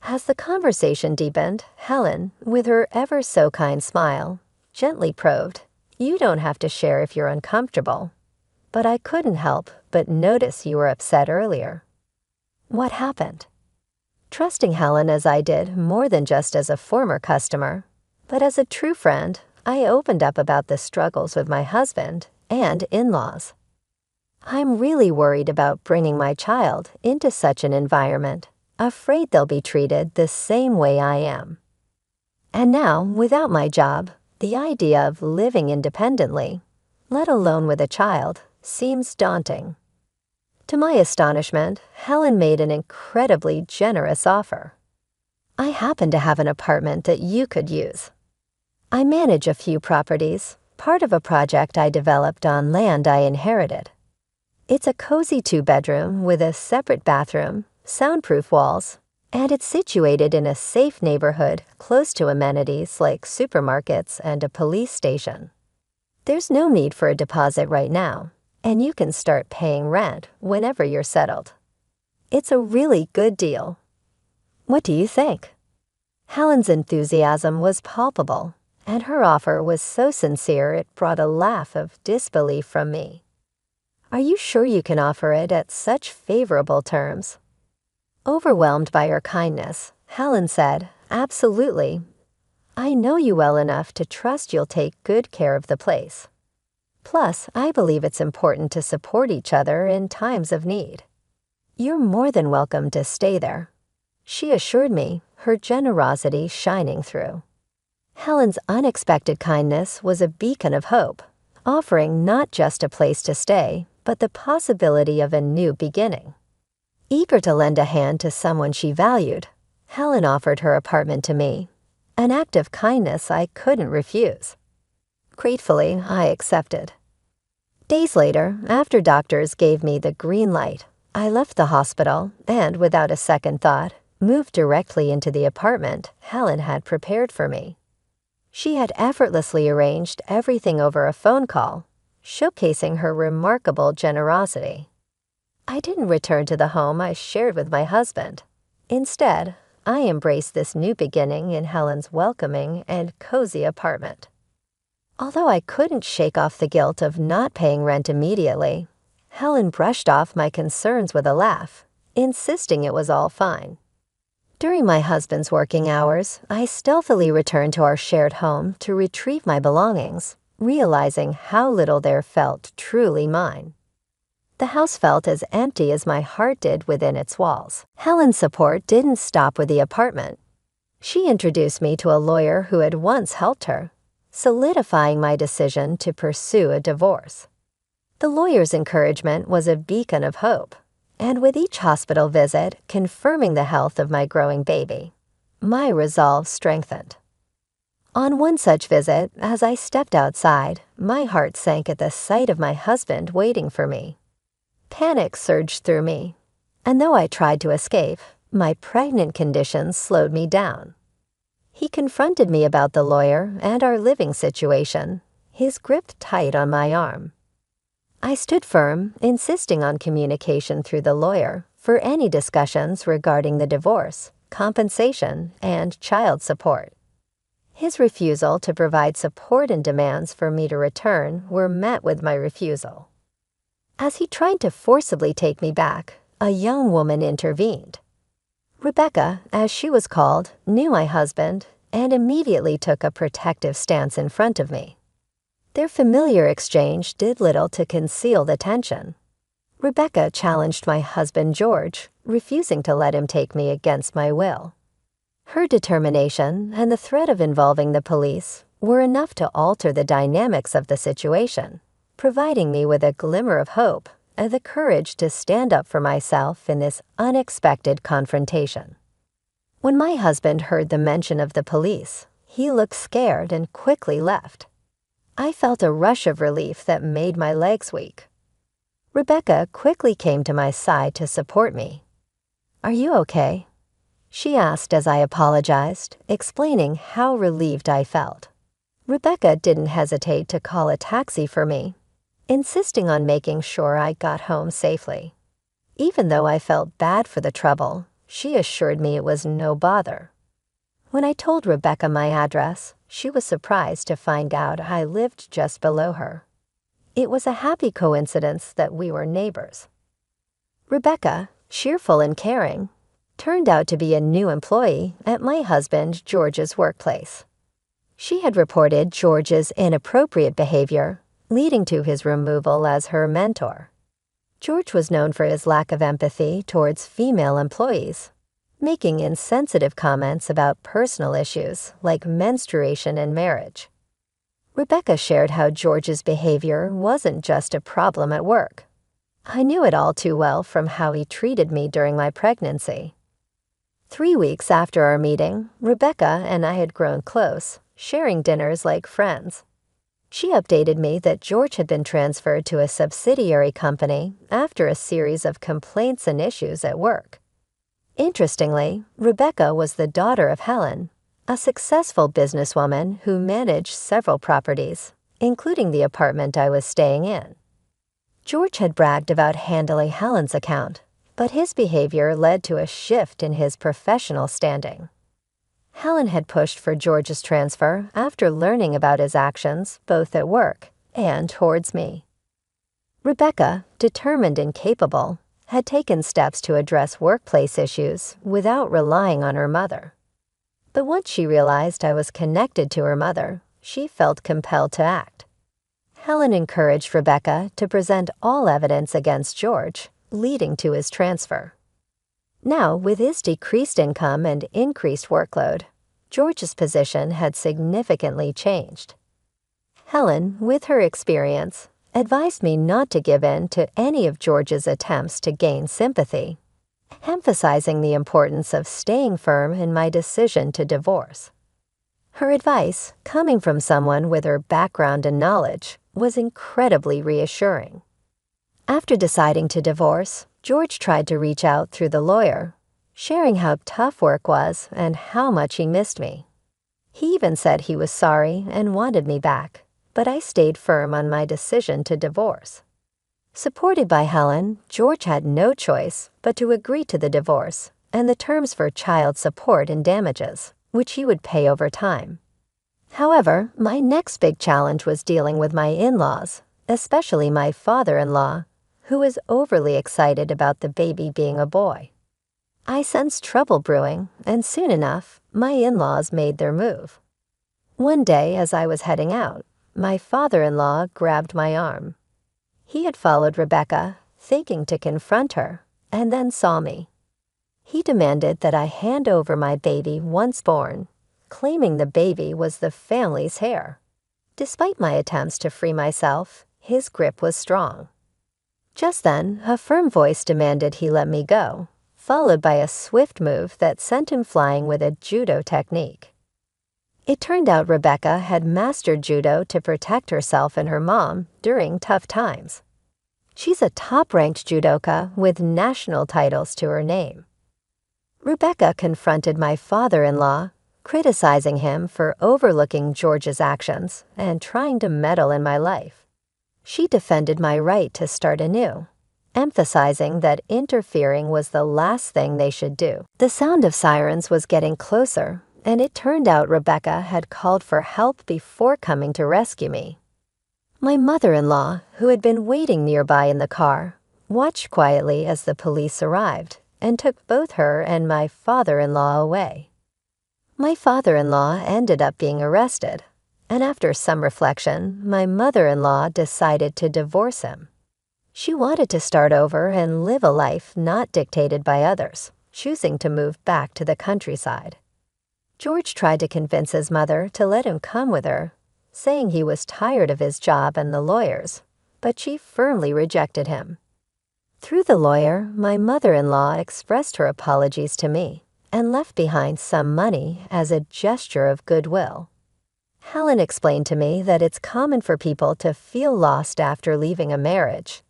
As the conversation deepened, Helen, with her ever-so-kind smile, gently probed, "You don't have to share if you're uncomfortable. But I couldn't help but notice you were upset earlier. What happened?" Trusting Helen as I did more than just as a former customer, but as a true friend, I opened up about the struggles with my husband and in-laws. "I'm really worried about bringing my child into such an environment, afraid they'll be treated the same way I am. And now, without my job, the idea of living independently, let alone with a child, seems daunting." To my astonishment, Helen made an incredibly generous offer. "I happen to have an apartment that you could use. I manage a few properties, part of a project I developed on land I inherited. It's a cozy 2-bedroom with a separate bathroom, soundproof walls, And it's situated in a safe neighborhood close to amenities like supermarkets and a police station. There's no need for a deposit right now, and you can start paying rent whenever you're settled. It's a really good deal. What do you think? Helen's enthusiasm was palpable, and her offer was so sincere it brought a laugh of disbelief from me. Are you sure you can offer it at such favorable terms? Overwhelmed by her kindness, Helen said, "Absolutely. I know you well enough to trust you'll take good care of the place. Plus, I believe it's important to support each other in times of need. You're more than welcome to stay there," she assured me, her generosity shining through. Helen's unexpected kindness was a beacon of hope, offering not just a place to stay, but the possibility of a new beginning. Eager to lend a hand to someone she valued, Helen offered her apartment to me, an act of kindness I couldn't refuse. Gratefully, I accepted. Days later, after doctors gave me the green light, I left the hospital and, without a second thought, moved directly into the apartment Helen had prepared for me. She had effortlessly arranged everything over a phone call, showcasing her remarkable generosity. I didn't return to the home I shared with my husband. Instead, I embraced this new beginning in Helen's welcoming and cozy apartment. Although I couldn't shake off the guilt of not paying rent immediately, Helen brushed off my concerns with a laugh, insisting it was all fine. During my husband's working hours, I stealthily returned to our shared home to retrieve my belongings, realizing how little there felt truly mine. The house felt as empty as my heart did within its walls. Helen's support didn't stop with the apartment. She introduced me to a lawyer who had once helped her, solidifying my decision to pursue a divorce. The lawyer's encouragement was a beacon of hope, and with each hospital visit confirming the health of my growing baby, my resolve strengthened. On one such visit, as I stepped outside, my heart sank at the sight of my husband waiting for me. Panic surged through me, and though I tried to escape, my pregnant condition slowed me down. He confronted me about the lawyer and our living situation, his grip tight on my arm. I stood firm, insisting on communication through the lawyer for any discussions regarding the divorce, compensation, and child support. His refusal to provide support and demands for me to return were met with my refusal. As he tried to forcibly take me back, a young woman intervened. Rebecca, as she was called, knew my husband and immediately took a protective stance in front of me. Their familiar exchange did little to conceal the tension. Rebecca challenged my husband George, refusing to let him take me against my will. Her determination and the threat of involving the police were enough to alter the dynamics of the situation, providing me with a glimmer of hope and the courage to stand up for myself in this unexpected confrontation. When my husband heard the mention of the police, he looked scared and quickly left. I felt a rush of relief that made my legs weak. Rebecca quickly came to my side to support me. "Are you okay?" she asked as I apologized, explaining how relieved I felt. Rebecca didn't hesitate to call a taxi for me, insisting on making sure I got home safely. Even though I felt bad for the trouble, she assured me it was no bother. When I told Rebecca my address, she was surprised to find out I lived just below her. It was a happy coincidence that we were neighbors. Rebecca, cheerful and caring, turned out to be a new employee at my husband George's workplace. She had reported George's inappropriate behavior, leading to his removal as her mentor. George was known for his lack of empathy towards female employees, making insensitive comments about personal issues like menstruation and marriage. Rebecca shared how George's behavior wasn't just a problem at work. I knew it all too well from how he treated me during my pregnancy. 3 weeks after our meeting, Rebecca and I had grown close, sharing dinners like friends. She updated me that George had been transferred to a subsidiary company after a series of complaints and issues at work. Interestingly, Rebecca was the daughter of Helen, a successful businesswoman who managed several properties, including the apartment I was staying in. George had bragged about handling Helen's account, but his behavior led to a shift in his professional standing. Helen had pushed for George's transfer after learning about his actions both at work and towards me. Rebecca, determined and capable, had taken steps to address workplace issues without relying on her mother. But once she realized I was connected to her mother, she felt compelled to act. Helen encouraged Rebecca to present all evidence against George, leading to his transfer. Now, with his decreased income and increased workload, George's position had significantly changed. Helen, with her experience, advised me not to give in to any of George's attempts to gain sympathy, emphasizing the importance of staying firm in my decision to divorce. Her advice, coming from someone with her background and knowledge, was incredibly reassuring. After deciding to divorce, George tried to reach out through the lawyer, sharing how tough work was and how much he missed me. He even said he was sorry and wanted me back, but I stayed firm on my decision to divorce. Supported by Helen, George had no choice but to agree to the divorce and the terms for child support and damages, which he would pay over time. However, my next big challenge was dealing with my in-laws, especially my father-in-law, who was overly excited about the baby being a boy. I sensed trouble brewing, and soon enough, my in-laws made their move. One day, as I was heading out, my father-in-law grabbed my arm. He had followed Rebecca, thinking to confront her, and then saw me. He demanded that I hand over my baby once born, claiming the baby was the family's heir. Despite my attempts to free myself, his grip was strong. Just then, a firm voice demanded he let me go, followed by a swift move that sent him flying with a judo technique. It turned out Rebecca had mastered judo to protect herself and her mom during tough times. She's a top-ranked judoka with national titles to her name. Rebecca confronted my father-in-law, criticizing him for overlooking George's actions and trying to meddle in my life. She defended my right to start anew, emphasizing that interfering was the last thing they should do. The sound of sirens was getting closer, and it turned out Rebecca had called for help before coming to rescue me. My mother-in-law, who had been waiting nearby in the car, watched quietly as the police arrived and took both her and my father-in-law away. My father-in-law ended up being arrested, and after some reflection, my mother-in-law decided to divorce him. She wanted to start over and live a life not dictated by others, choosing to move back to the countryside. George tried to convince his mother to let him come with her, saying he was tired of his job and the lawyers, but she firmly rejected him. Through the lawyer, my mother-in-law expressed her apologies to me and left behind some money as a gesture of goodwill. Helen explained to me that it's common for people to feel lost after leaving a marriage,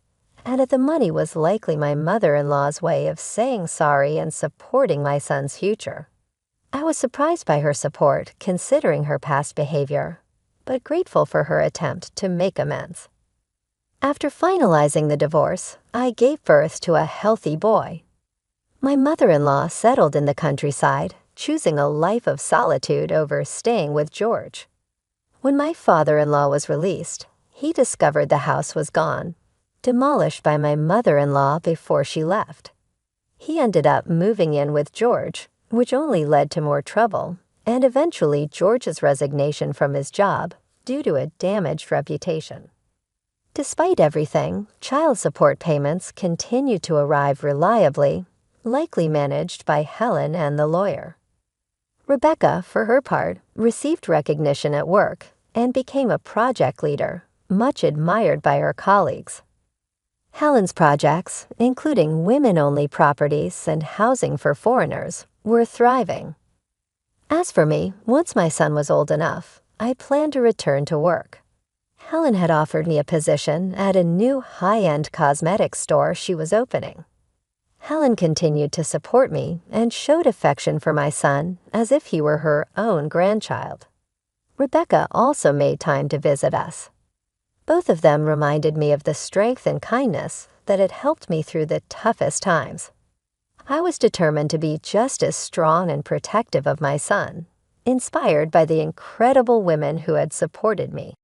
and that the money was likely my mother-in-law's way of saying sorry and supporting my son's future. I was surprised by her support, considering her past behavior, but grateful for her attempt to make amends. After finalizing the divorce, I gave birth to a healthy boy. My mother-in-law settled in the countryside, choosing a life of solitude over staying with George. When my father-in-law was released, he discovered the house was gone, demolished by my mother-in-law before she left. He ended up moving in with George, which only led to more trouble, and eventually George's resignation from his job due to a damaged reputation. Despite everything, child support payments continued to arrive reliably, likely managed by Helen and the lawyer. Rebecca, for her part, received recognition at work and became a project leader, much admired by her colleagues. Helen's projects, including women-only properties and housing for foreigners, were thriving. As for me, once my son was old enough, I planned to return to work. Helen had offered me a position at a new high-end cosmetics store she was opening. Helen continued to support me and showed affection for my son as if he were her own grandchild. Rebecca also made time to visit us. Both of them reminded me of the strength and kindness that had helped me through the toughest times. I was determined to be just as strong and protective of my son, inspired by the incredible women who had supported me.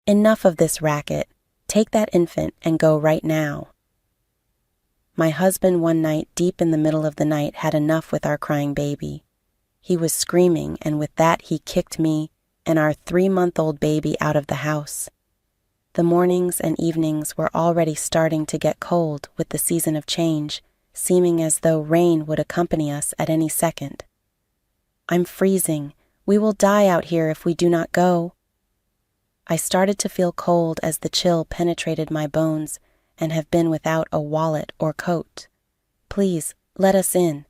Enough of this racket. Take that infant and go right now. My husband one night, deep in the middle of the night, had enough with our crying baby. He was screaming, and with that he kicked me and our 3-month-old baby out of the house. The mornings and evenings were already starting to get cold with the season of change, seeming as though rain would accompany us at any second. I'm freezing. We will die out here if we do not go. I started to feel cold as the chill penetrated my bones and have been without a wallet or coat. Please, let us in.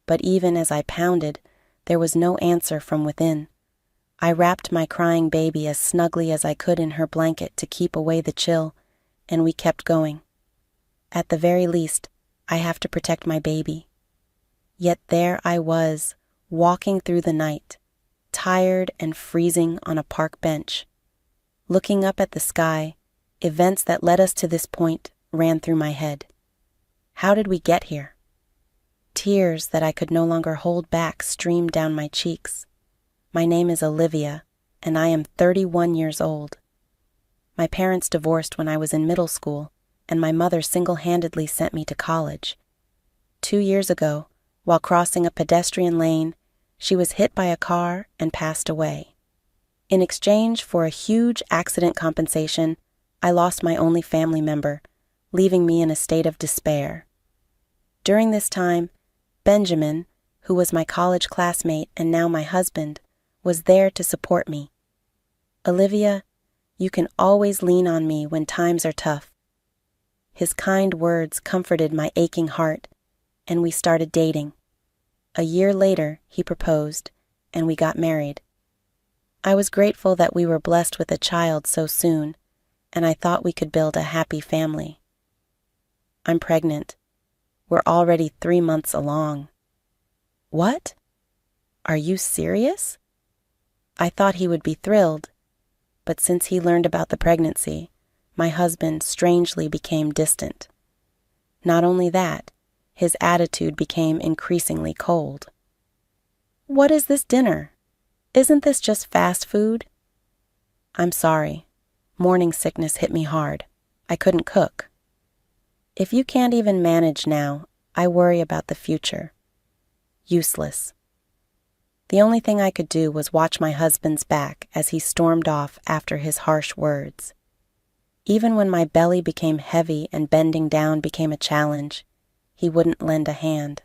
But even as I pounded, there was no answer from within. I wrapped my crying baby as snugly as I could in her blanket to keep away the chill, and we kept going. At the very least, I have to protect my baby. Yet there I was, walking through the night, tired and freezing on a park bench. Looking up at the sky, events that led us to this point ran through my head. How did we get here? Tears that I could no longer hold back streamed down my cheeks. My name is Olivia, and I am 31 years old. My parents divorced when I was in middle school, and my mother single-handedly sent me to college. 2 years ago, while crossing a pedestrian lane, she was hit by a car and passed away. In exchange for a huge accident compensation, I lost my only family member, leaving me in a state of despair. During this time, Benjamin, who was my college classmate and now my husband, was there to support me. Olivia, you can always lean on me when times are tough. His kind words comforted my aching heart, and we started dating. A year later, he proposed, and we got married. I was grateful that we were blessed with a child so soon, and I thought we could build a happy family. I'm pregnant. We're already 3 months along. What? Are you serious? I thought he would be thrilled, but since he learned about the pregnancy, my husband strangely became distant. Not only that, his attitude became increasingly cold. What is this dinner? Isn't this just fast food? I'm sorry. Morning sickness hit me hard. I couldn't cook. If you can't even manage now, I worry about the future. Useless. The only thing I could do was watch my husband's back as he stormed off after his harsh words. Even when my belly became heavy and bending down became a challenge, he wouldn't lend a hand.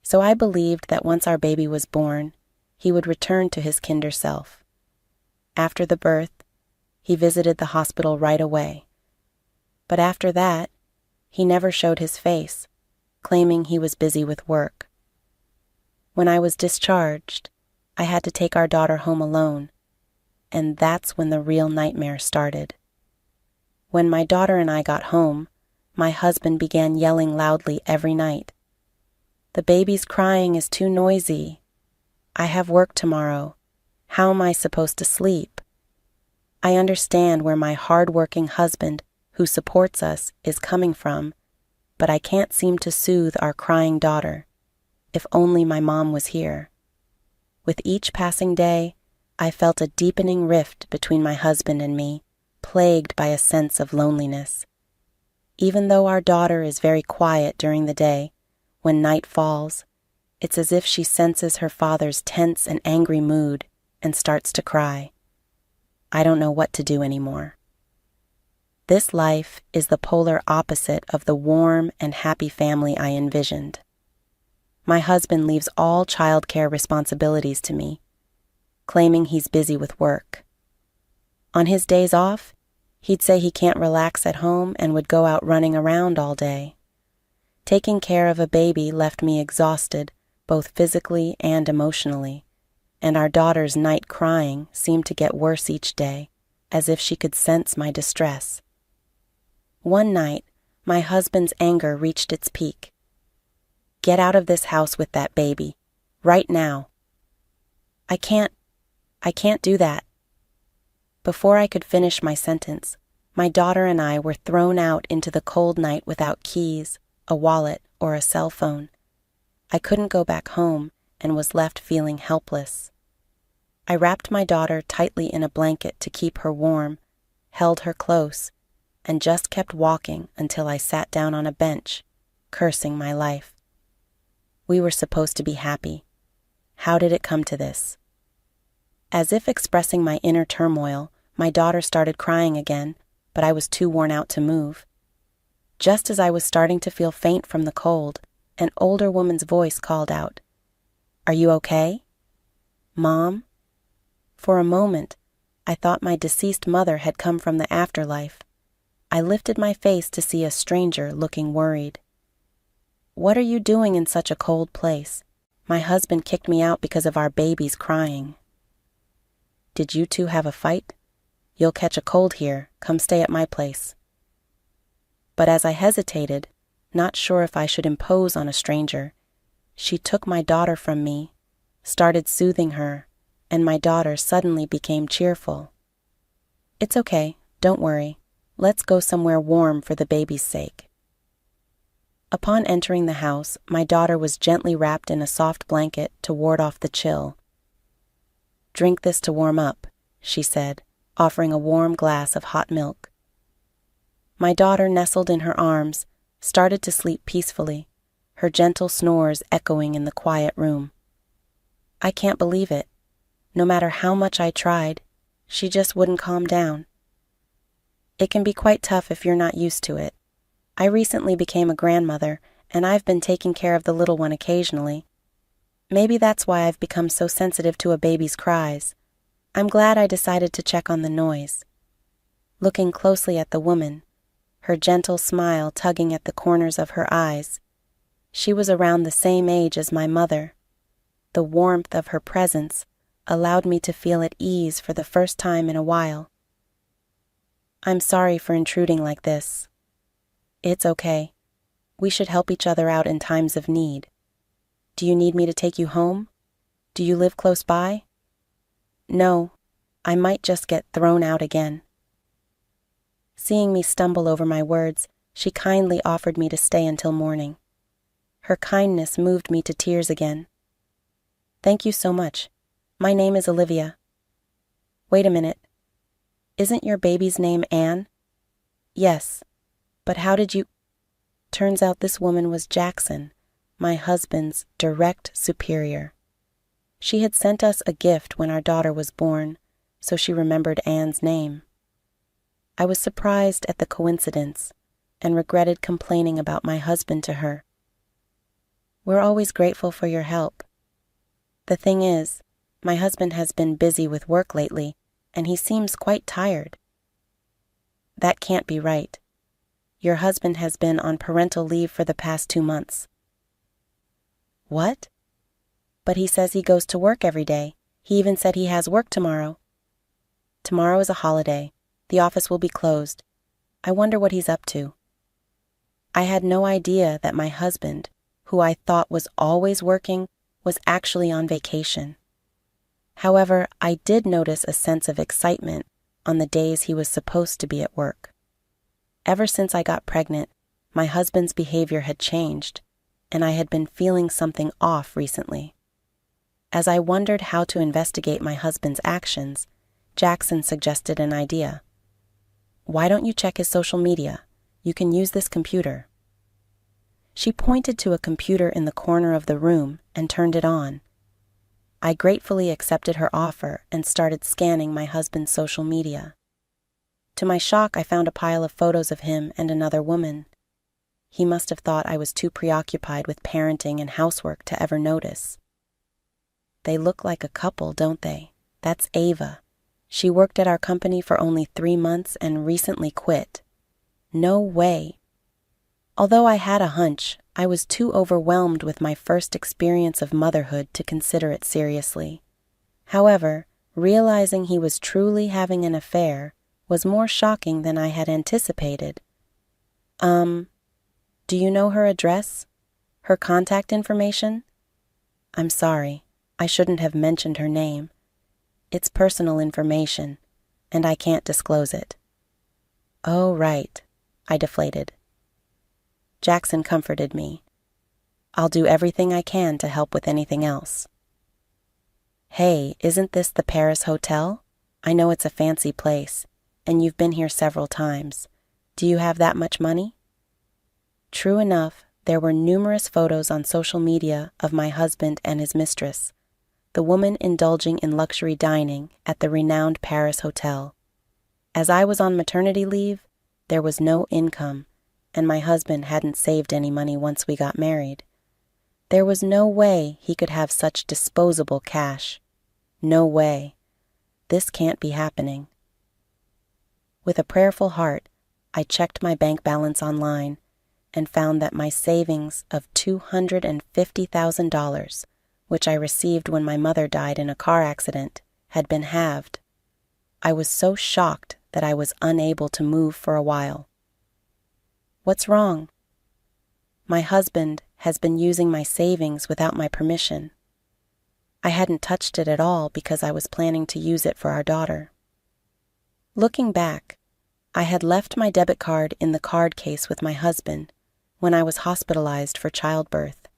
So I believed that once our baby was born, he would return to his kinder self. After the birth, he visited the hospital right away. But after that, he never showed his face, claiming he was busy with work. When I was discharged, I had to take our daughter home alone, and that's when the real nightmare started. When my daughter and I got home, my husband began yelling loudly every night. The baby's crying is too noisy. I have work tomorrow. How am I supposed to sleep? I understand where my hard-working husband, who supports us, is coming from, but I can't seem to soothe our crying daughter. If only my mom was here. With each passing day, I felt a deepening rift between my husband and me, plagued by a sense of loneliness. Even though our daughter is very quiet during the day, when night falls, it's as if she senses her father's tense and angry mood and starts to cry. I don't know what to do anymore. This life is the polar opposite of the warm and happy family I envisioned. My husband leaves all childcare responsibilities to me, claiming he's busy with work. On his days off, he'd say he can't relax at home and would go out running around all day. Taking care of a baby left me exhausted, both physically and emotionally, and our daughter's night crying seemed to get worse each day, as if she could sense my distress. One night, my husband's anger reached its peak. "Get out of this house with that baby. Right now." I can't do that." Before I could finish my sentence, my daughter and I were thrown out into the cold night without keys, a wallet, or a cell phone. I couldn't go back home and was left feeling helpless. I wrapped my daughter tightly in a blanket to keep her warm, held her close, and just kept walking until I sat down on a bench, cursing my life. We were supposed to be happy. How did it come to this? As if expressing my inner turmoil, my daughter started crying again, but I was too worn out to move. Just as I was starting to feel faint from the cold, an older woman's voice called out, "Are you okay? Mom?" For a moment, I thought my deceased mother had come from the afterlife. I lifted my face to see a stranger looking worried. "What are you doing in such a cold place? My husband kicked me out because of our baby's crying." "Did you two have a fight? You'll catch a cold here. Come stay at my place." But as I hesitated, not sure if I should impose on a stranger, she took my daughter from me, started soothing her, and my daughter suddenly became cheerful. "It's okay, don't worry. Let's go somewhere warm for the baby's sake." Upon entering the house, my daughter was gently wrapped in a soft blanket to ward off the chill. "Drink this to warm up," she said, offering a warm glass of hot milk. My daughter nestled in her arms, started to sleep peacefully, her gentle snores echoing in the quiet room. I can't believe it. No matter how much I tried, she just wouldn't calm down. It can be quite tough if you're not used to it. I recently became a grandmother, and I've been taking care of the little one occasionally. Maybe that's why I've become so sensitive to a baby's cries. I'm glad I decided to check on the noise. Looking closely at the woman, her gentle smile tugging at the corners of her eyes, she was around the same age as my mother. The warmth of her presence allowed me to feel at ease for the first time in a while. "I'm sorry for intruding like this." "It's okay. We should help each other out in times of need. Do you need me to take you home? Do you live close by?" "No, I might just get thrown out again." Seeing me stumble over my words, she kindly offered me to stay until morning. Her kindness moved me to tears again. "Thank you so much. My name is Olivia." "Wait a minute. Isn't your baby's name Anne?" "Yes. But how did you—" Turns out this woman was Jackson, my husband's direct superior. She had sent us a gift when our daughter was born, so she remembered Anne's name. I was surprised at the coincidence and regretted complaining about my husband to her. "We're always grateful for your help. The thing is, my husband has been busy with work lately, and he seems quite tired." "That can't be right. Your husband has been on parental leave for the past 2 months." "What?" "But he says he goes to work every day. He even said he has work tomorrow." "Tomorrow is a holiday. The office will be closed. I wonder what he's up to." I had no idea that my husband, who I thought was always working, was actually on vacation. However, I did notice a sense of excitement on the days he was supposed to be at work. Ever since I got pregnant, my husband's behavior had changed, and I had been feeling something off recently. As I wondered how to investigate my husband's actions, Jackson suggested an idea. "Why don't you check his social media? You can use this computer." She pointed to a computer in the corner of the room and turned it on. I gratefully accepted her offer and started scanning my husband's social media. To my shock, I found a pile of photos of him and another woman. He must have thought I was too preoccupied with parenting and housework to ever notice. "They look like a couple, don't they? That's Ava. She worked at our company for only 3 months and recently quit. No way." Although I had a hunch, I was too overwhelmed with my first experience of motherhood to consider it seriously. However, realizing he was truly having an affair, was more shocking than I had anticipated. Do you know her address? Her contact information? I'm sorry, I shouldn't have mentioned her name. It's personal information, and I can't disclose it. Oh, right, I deflated. Jackson comforted me. I'll do everything I can to help with anything else. Hey, isn't this the Paris Hotel? I know it's a fancy place, and you've been here several times. Do you have that much money? True enough, there were numerous photos on social media of my husband and his mistress, the woman indulging in luxury dining at the renowned Paris Hotel. As I was on maternity leave, there was no income, and my husband hadn't saved any money once we got married. There was no way he could have such disposable cash. No way. This can't be happening. With a prayerful heart, I checked my bank balance online and found that my savings of $250,000, which I received when my mother died in a car accident, had been halved. I was so shocked that I was unable to move for a while. What's wrong? My husband has been using my savings without my permission. I hadn't touched it at all because I was planning to use it for our daughter. Looking back, I had left my debit card in the card case with my husband when I was hospitalized for childbirth.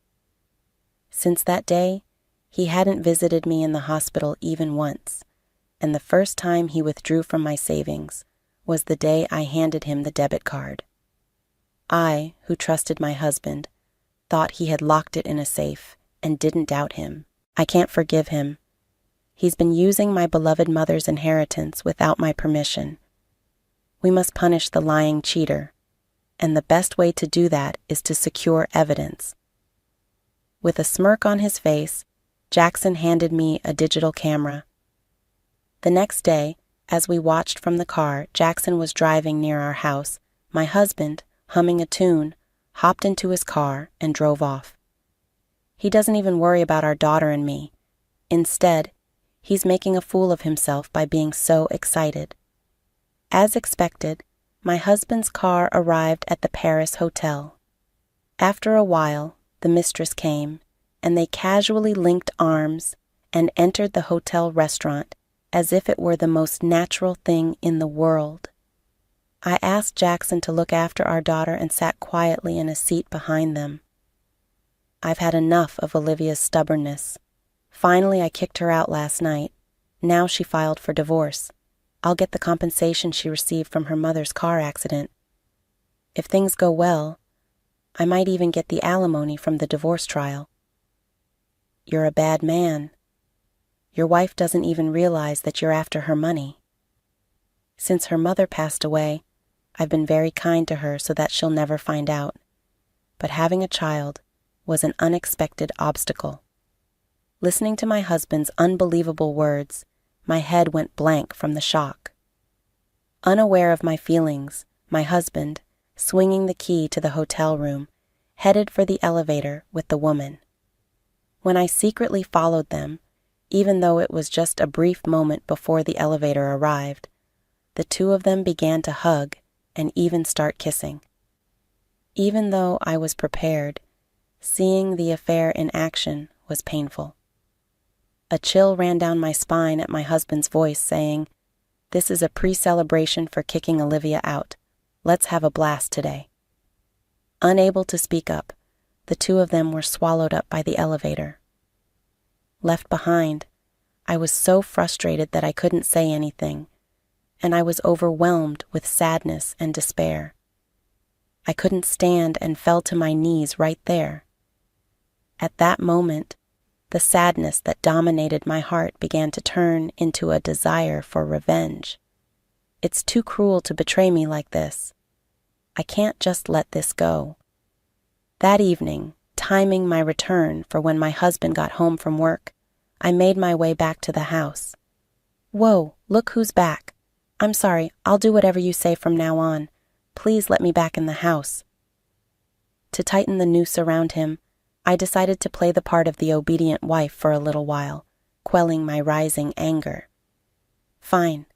Since that day, he hadn't visited me in the hospital even once, and the first time he withdrew from my savings was the day I handed him the debit card. I, who trusted my husband, thought he had locked it in a safe and didn't doubt him. I can't forgive him. He's been using my beloved mother's inheritance without my permission. We must punish the lying cheater, and the best way to do that is to secure evidence. With a smirk on his face, Jackson handed me a digital camera. The next day, as we watched from the car Jackson was driving near our house, my husband, humming a tune, hopped into his car and drove off. He doesn't even worry about our daughter and me. Instead, he's making a fool of himself by being so excited. As expected, my husband's car arrived at the Paris Hotel. After a while, the mistress came, and they casually linked arms and entered the hotel restaurant as if it were the most natural thing in the world. I asked Jackson to look after our daughter and sat quietly in a seat behind them. I've had enough of Olivia's stubbornness. Finally, I kicked her out last night. Now she filed for divorce. I'll get the compensation she received from her mother's car accident. If things go well, I might even get the alimony from the divorce trial. You're a bad man. Your wife doesn't even realize that you're after her money. Since her mother passed away, I've been very kind to her so that she'll never find out. But having a child was an unexpected obstacle. Listening to my husband's unbelievable words, my head went blank from the shock. Unaware of my feelings, my husband, swinging the key to the hotel room, headed for the elevator with the woman. When I secretly followed them, even though it was just a brief moment before the elevator arrived, the two of them began to hug and even start kissing. Even though I was prepared, seeing the affair in action was painful. A chill ran down my spine at my husband's voice saying, "This is a pre-celebration for kicking Olivia out. Let's have a blast today." Unable to speak up, the two of them were swallowed up by the elevator. Left behind, I was so frustrated that I couldn't say anything, and I was overwhelmed with sadness and despair. I couldn't stand and fell to my knees right there. At that moment, the sadness that dominated my heart began to turn into a desire for revenge. It's too cruel to betray me like this. I can't just let this go. That evening, timing my return for when my husband got home from work, I made my way back to the house. "Whoa, look who's back. I'm sorry, I'll do whatever you say from now on. Please let me back in the house." To tighten the noose around him, I decided to play the part of the obedient wife for a little while, quelling my rising anger. "Fine.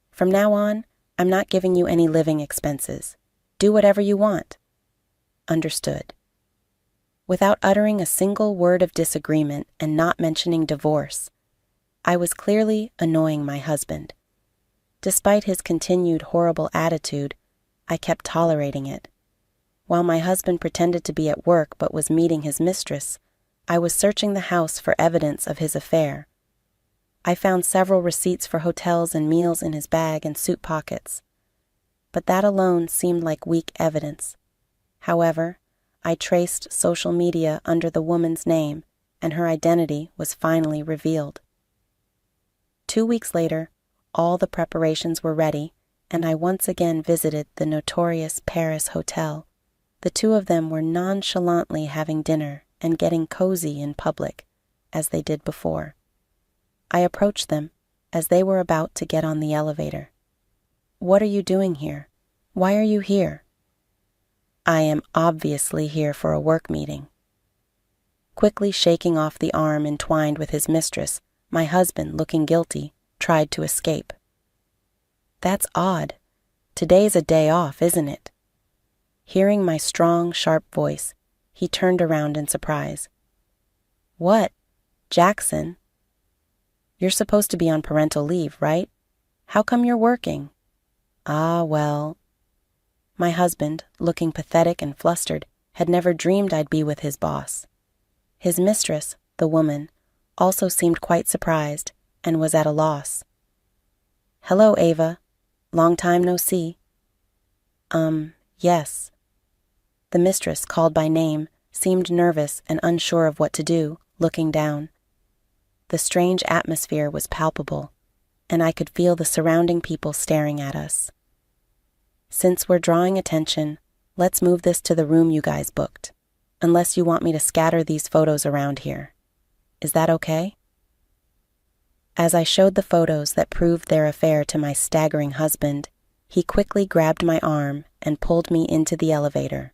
From now on, I'm not giving you any living expenses. Do whatever you want. Understood. Without uttering a single word of disagreement and not mentioning divorce, I was clearly annoying my husband. Despite his continued horrible attitude, I kept tolerating it. While my husband pretended to be at work but was meeting his mistress, I was searching the house for evidence of his affair. I found several receipts for hotels and meals in his bag and suit pockets, but that alone seemed like weak evidence. However, I traced social media under the woman's name, and her identity was finally revealed. 2 weeks later, all the preparations were ready, and I once again visited the notorious Paris hotel. The two of them were nonchalantly having dinner and getting cozy in public, as they did before. I approached them as they were about to get on the elevator. "What are you doing here? Why are you here?" "I am obviously here for a work meeting." Quickly shaking off the arm entwined with his mistress, my husband, looking guilty, tried to escape. "That's odd. Today's a day off, isn't it?" Hearing my strong, sharp voice, he turned around in surprise. "What? Jackson? You're supposed to be on parental leave, right? How come you're working?" "Ah, well." My husband, looking pathetic and flustered, had never dreamed I'd be with his boss. His mistress, the woman, also seemed quite surprised and was at a loss. "Hello, Ava. Long time no see." Yes." The mistress, called by name, seemed nervous and unsure of what to do, looking down. The strange atmosphere was palpable, and I could feel the surrounding people staring at us. "Since we're drawing attention, let's move this to the room you guys booked, unless you want me to scatter these photos around here. Is that okay?" As I showed the photos that proved their affair to my staggering husband, he quickly grabbed my arm and pulled me into the elevator.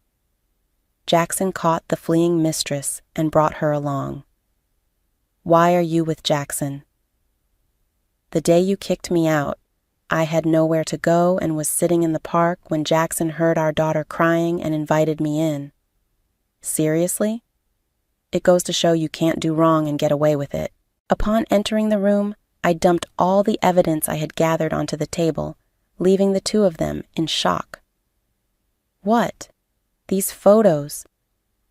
Jackson caught the fleeing mistress and brought her along. "Why are you with Jackson?" "The day you kicked me out, I had nowhere to go and was sitting in the park when Jackson heard our daughter crying and invited me in." "Seriously? It goes to show you can't do wrong and get away with it." Upon entering the room, I dumped all the evidence I had gathered onto the table, leaving the two of them in shock. "What? These photos?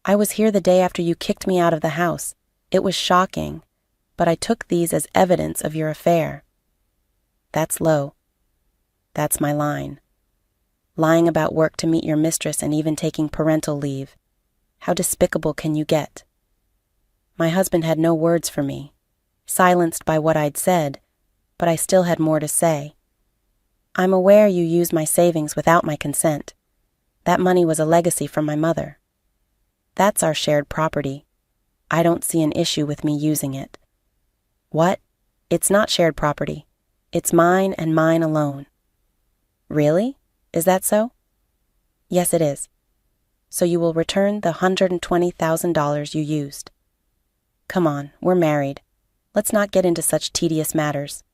I was here the day after you kicked me out of the house. It was shocking, but I took these as evidence of your affair." "That's low. That's my line. Lying about work to meet your mistress and even taking parental leave. How despicable can you get?" My husband had no words for me, silenced by what I'd said, but I still had more to say. "I'm aware you used my savings without my consent. That money was a legacy from my mother. That's our shared property. I don't see an issue with me using it." "What? It's not shared property. It's mine and mine alone." "Really? Is that so?" "Yes, it is. So you will return the $120,000 you used." "Come on, we're married. Let's not get into such tedious matters."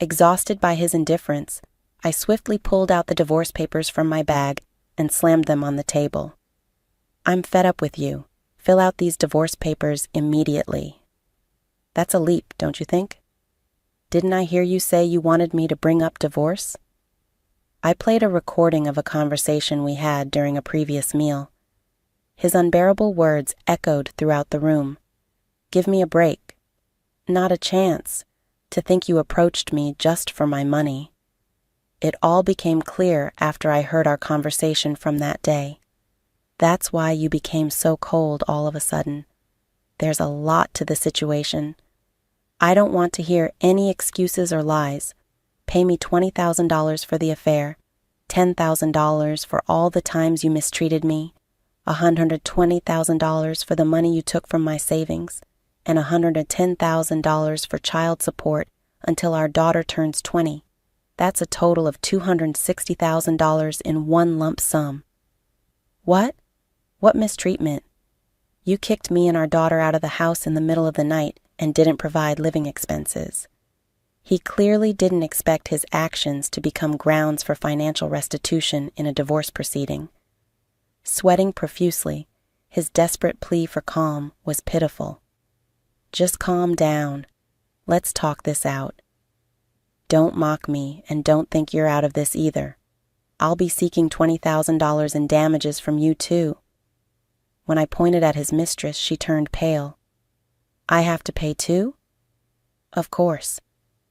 Exhausted by his indifference, I swiftly pulled out the divorce papers from my bag and slammed them on the table. "I'm fed up with you. Fill out these divorce papers immediately." That's a leap, don't you think? Didn't I hear you say you wanted me to bring up divorce? I played a recording of a conversation we had during a previous meal. His unbearable words echoed throughout the room. "Give me a break. Not a chance. To think you approached me just for my money." It all became clear after I heard our conversation from that day. That's why you became so cold all of a sudden. There's a lot to the situation. I don't want to hear any excuses or lies. Pay me $20,000 for the affair, $10,000 for all the times you mistreated me, $120,000 for the money you took from my savings, and $110,000 for child support until our daughter turns 20. That's a total of $260,000 in one lump sum. What? What mistreatment? You kicked me and our daughter out of the house in the middle of the night and didn't provide living expenses. He clearly didn't expect his actions to become grounds for financial restitution in a divorce proceeding. Sweating profusely, his desperate plea for calm was pitiful. "Just calm down. Let's talk this out. Don't mock me, and don't think you're out of this either. I'll be seeking $20,000 in damages from you too." When I pointed at his mistress, she turned pale. "I have to pay too?" "Of course.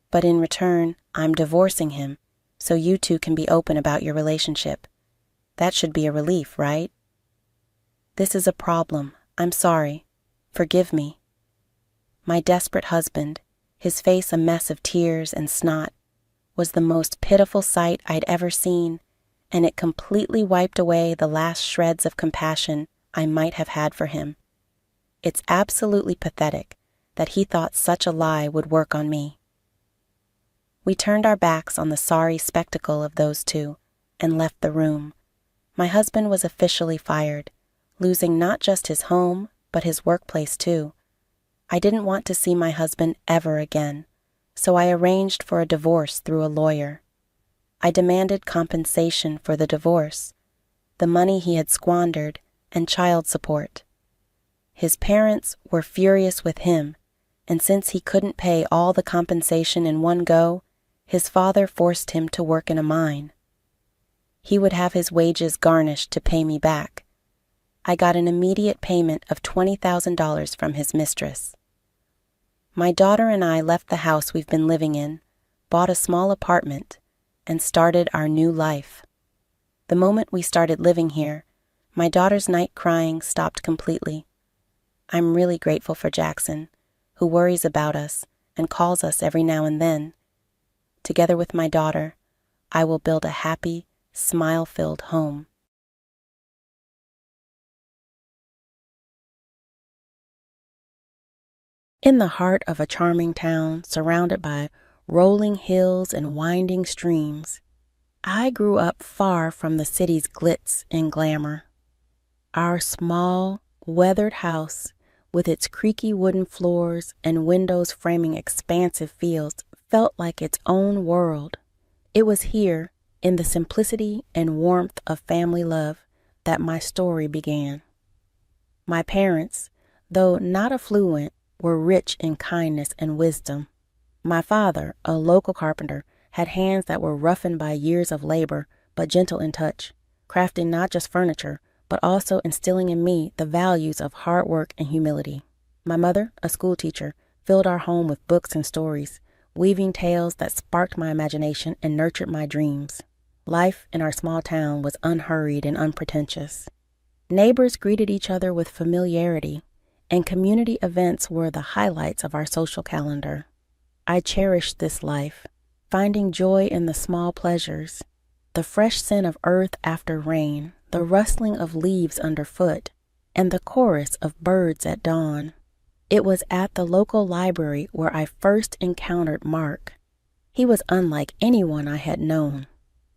But in return, I'm divorcing him, so you two can be open about your relationship. That should be a relief, right?" "This is a problem. I'm sorry. Forgive me." My desperate husband, his face a mess of tears and snot, was the most pitiful sight I'd ever seen, and it completely wiped away the last shreds of compassion I might have had for him. It's absolutely pathetic that he thought such a lie would work on me. We turned our backs on the sorry spectacle of those two and left the room. My husband was officially fired, losing not just his home, but his workplace too. I didn't want to see my husband ever again, so I arranged for a divorce through a lawyer. I demanded compensation for the divorce, the money he had squandered, and child support. His parents were furious with him, and since he couldn't pay all the compensation in one go, his father forced him to work in a mine. He would have his wages garnished to pay me back. I got an immediate payment of $20,000 from his mistress. My daughter and I left the house we've been living in, bought a small apartment, and started our new life. The moment we started living here, my daughter's night crying stopped completely. I'm really grateful for Jackson, who worries about us and calls us every now and then. Together with my daughter, I will build a happy, smile-filled home. In the heart of a charming town surrounded by rolling hills and winding streams, I grew up far from the city's glitz and glamour. Our small, weathered house, with its creaky wooden floors and windows framing expansive fields, felt like its own world. It was here, in the simplicity and warmth of family love, that my story began. My parents, though not affluent, were rich in kindness and wisdom. My father, a local carpenter, had hands that were roughened by years of labor, but gentle in touch, crafting not just furniture, but also instilling in me the values of hard work and humility. My mother, a school teacher, filled our home with books and stories, weaving tales that sparked my imagination and nurtured my dreams. Life in our small town was unhurried and unpretentious. Neighbors greeted each other with familiarity, and community events were the highlights of our social calendar. I cherished this life, finding joy in the small pleasures, the fresh scent of earth after rain, the rustling of leaves underfoot, and the chorus of birds at dawn. It was at the local library where I first encountered Mark. He was unlike anyone I had known,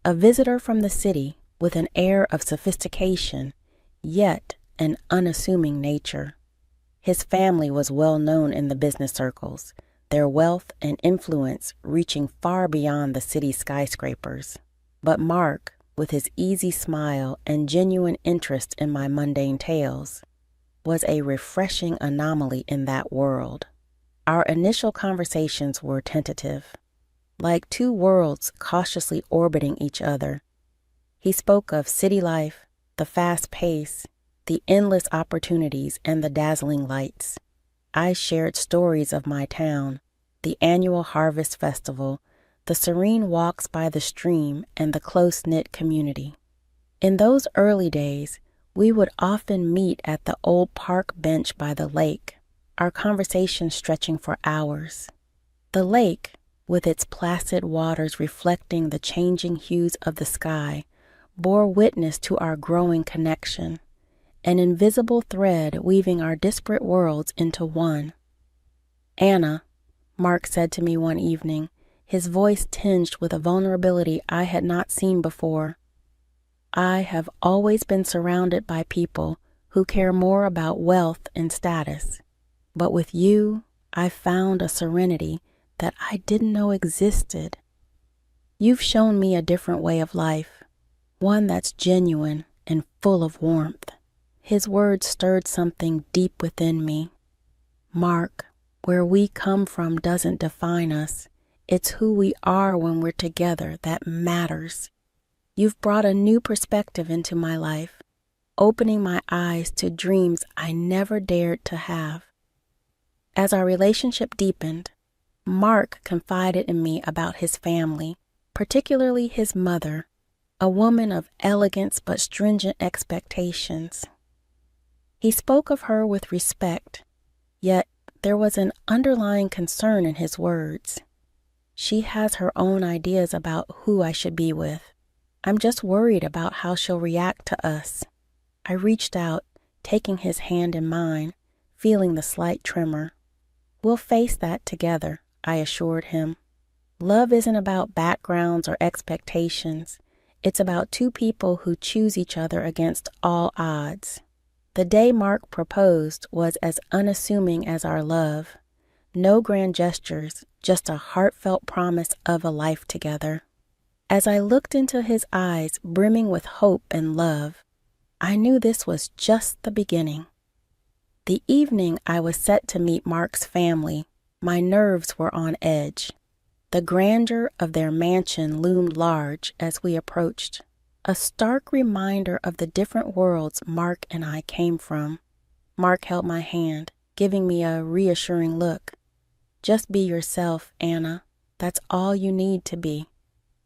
a visitor from the city with an air of sophistication, yet an unassuming nature. His family was well known in the business circles, their wealth and influence reaching far beyond the city's skyscrapers. But Mark, with his easy smile and genuine interest in my mundane tales, was a refreshing anomaly in that world. Our initial conversations were tentative, like two worlds cautiously orbiting each other. He spoke of city life, the fast pace, the endless opportunities, and the dazzling lights. I shared stories of my town, the annual harvest festival, the serene walks by the stream, and the close-knit community. In those early days, we would often meet at the old park bench by the lake, our conversations stretching for hours. The lake, with its placid waters reflecting the changing hues of the sky, bore witness to our growing connection, an invisible thread weaving our disparate worlds into one. "Anna," Mark said to me one evening, his voice tinged with a vulnerability I had not seen before, "I have always been surrounded by people who care more about wealth and status, but with you, I found a serenity that I didn't know existed. You've shown me a different way of life, one that's genuine and full of warmth. His words stirred something deep within me. Mark, where we come from doesn't define us. It's who we are when we're together that matters. You've brought a new perspective into my life, opening my eyes to dreams I never dared to have. As our relationship deepened, Mark confided in me about his family, particularly his mother, a woman of elegance but stringent expectations. He spoke of her with respect, yet there was an underlying concern in his words. She has her own ideas about who I should be with. I'm just worried about how she'll react to us. I reached out, taking his hand in mine, feeling the slight tremor. We'll face that together, I assured him. Love isn't about backgrounds or expectations. It's about two people who choose each other against all odds. The day Mark proposed was as unassuming as our love. No grand gestures, just a heartfelt promise of a life together. As I looked into his eyes brimming with hope and love, I knew this was just the beginning. The evening I was set to meet Mark's family, my nerves were on edge. The grandeur of their mansion loomed large as we approached, a stark reminder of the different worlds Mark and I came from. Mark held my hand, giving me a reassuring look. Just be yourself, Anna. That's all you need to be.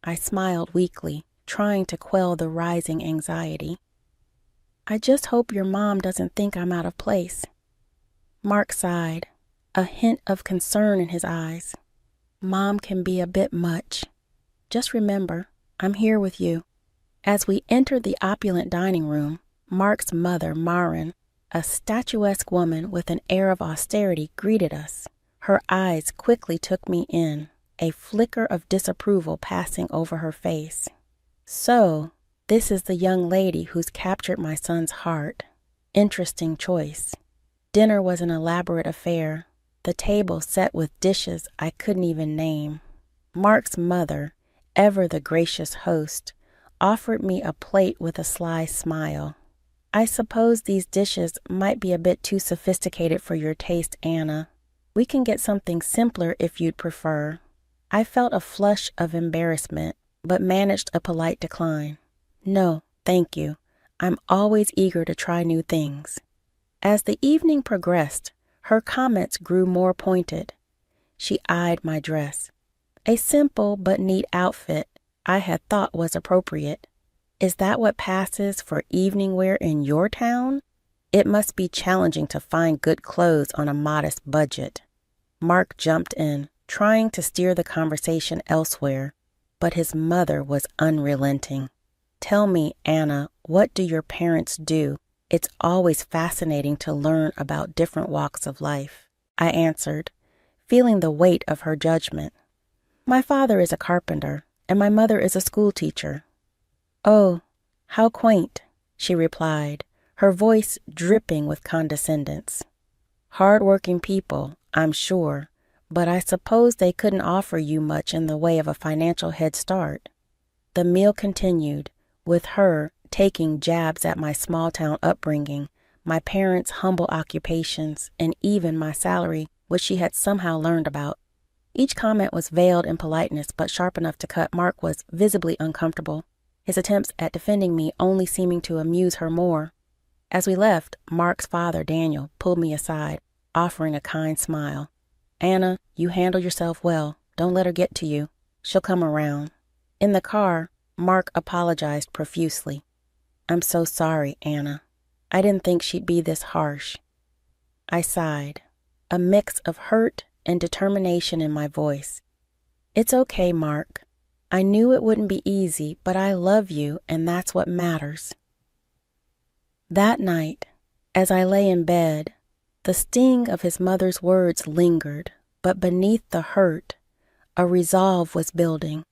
I smiled weakly, trying to quell the rising anxiety. I just hope your mom doesn't think I'm out of place. Mark sighed, a hint of concern in his eyes. Mom can be a bit much. Just remember, I'm here with you. As we entered the opulent dining room, Mark's mother, Marin, a statuesque woman with an air of austerity, greeted us. Her eyes quickly took me in, a flicker of disapproval passing over her face. So, this is the young lady who's captured my son's heart. Interesting choice. Dinner was an elaborate affair, the table set with dishes I couldn't even name. Mark's mother, ever the gracious host, offered me a plate with a sly smile. I suppose these dishes might be a bit too sophisticated for your taste, Anna. We can get something simpler if you'd prefer. I felt a flush of embarrassment, but managed a polite decline. No, thank you. I'm always eager to try new things. As the evening progressed, her comments grew more pointed. She eyed my dress. A simple but neat outfit I had thought was appropriate. Is that what passes for evening wear in your town? It must be challenging to find good clothes on a modest budget. Mark jumped in, trying to steer the conversation elsewhere, but his mother was unrelenting. Tell me, Anna, what do your parents do? It's always fascinating to learn about different walks of life, I answered, feeling the weight of her judgment. My father is a carpenter, and my mother is a school teacher. Oh, how quaint, she replied, her voice dripping with condescendence. Hard-working people, I'm sure, but I suppose they couldn't offer you much in the way of a financial head start. The meal continued, with her taking jabs at my small-town upbringing, my parents' humble occupations, and even my salary, which she had somehow learned about. Each comment was veiled in politeness, but sharp enough to cut. Mark was visibly uncomfortable, his attempts at defending me only seeming to amuse her more. As we left, Mark's father, Daniel, pulled me aside, offering a kind smile. Anna, you handle yourself well. Don't let her get to you. She'll come around. In the car, Mark apologized profusely. I'm so sorry, Anna. I didn't think she'd be this harsh. I sighed, a mix of hurt and determination in my voice. It's okay, Mark. I knew it wouldn't be easy, but I love you, and that's what matters. That night, as I lay in bed, the sting of his mother's words lingered, but beneath the hurt, a resolve was building.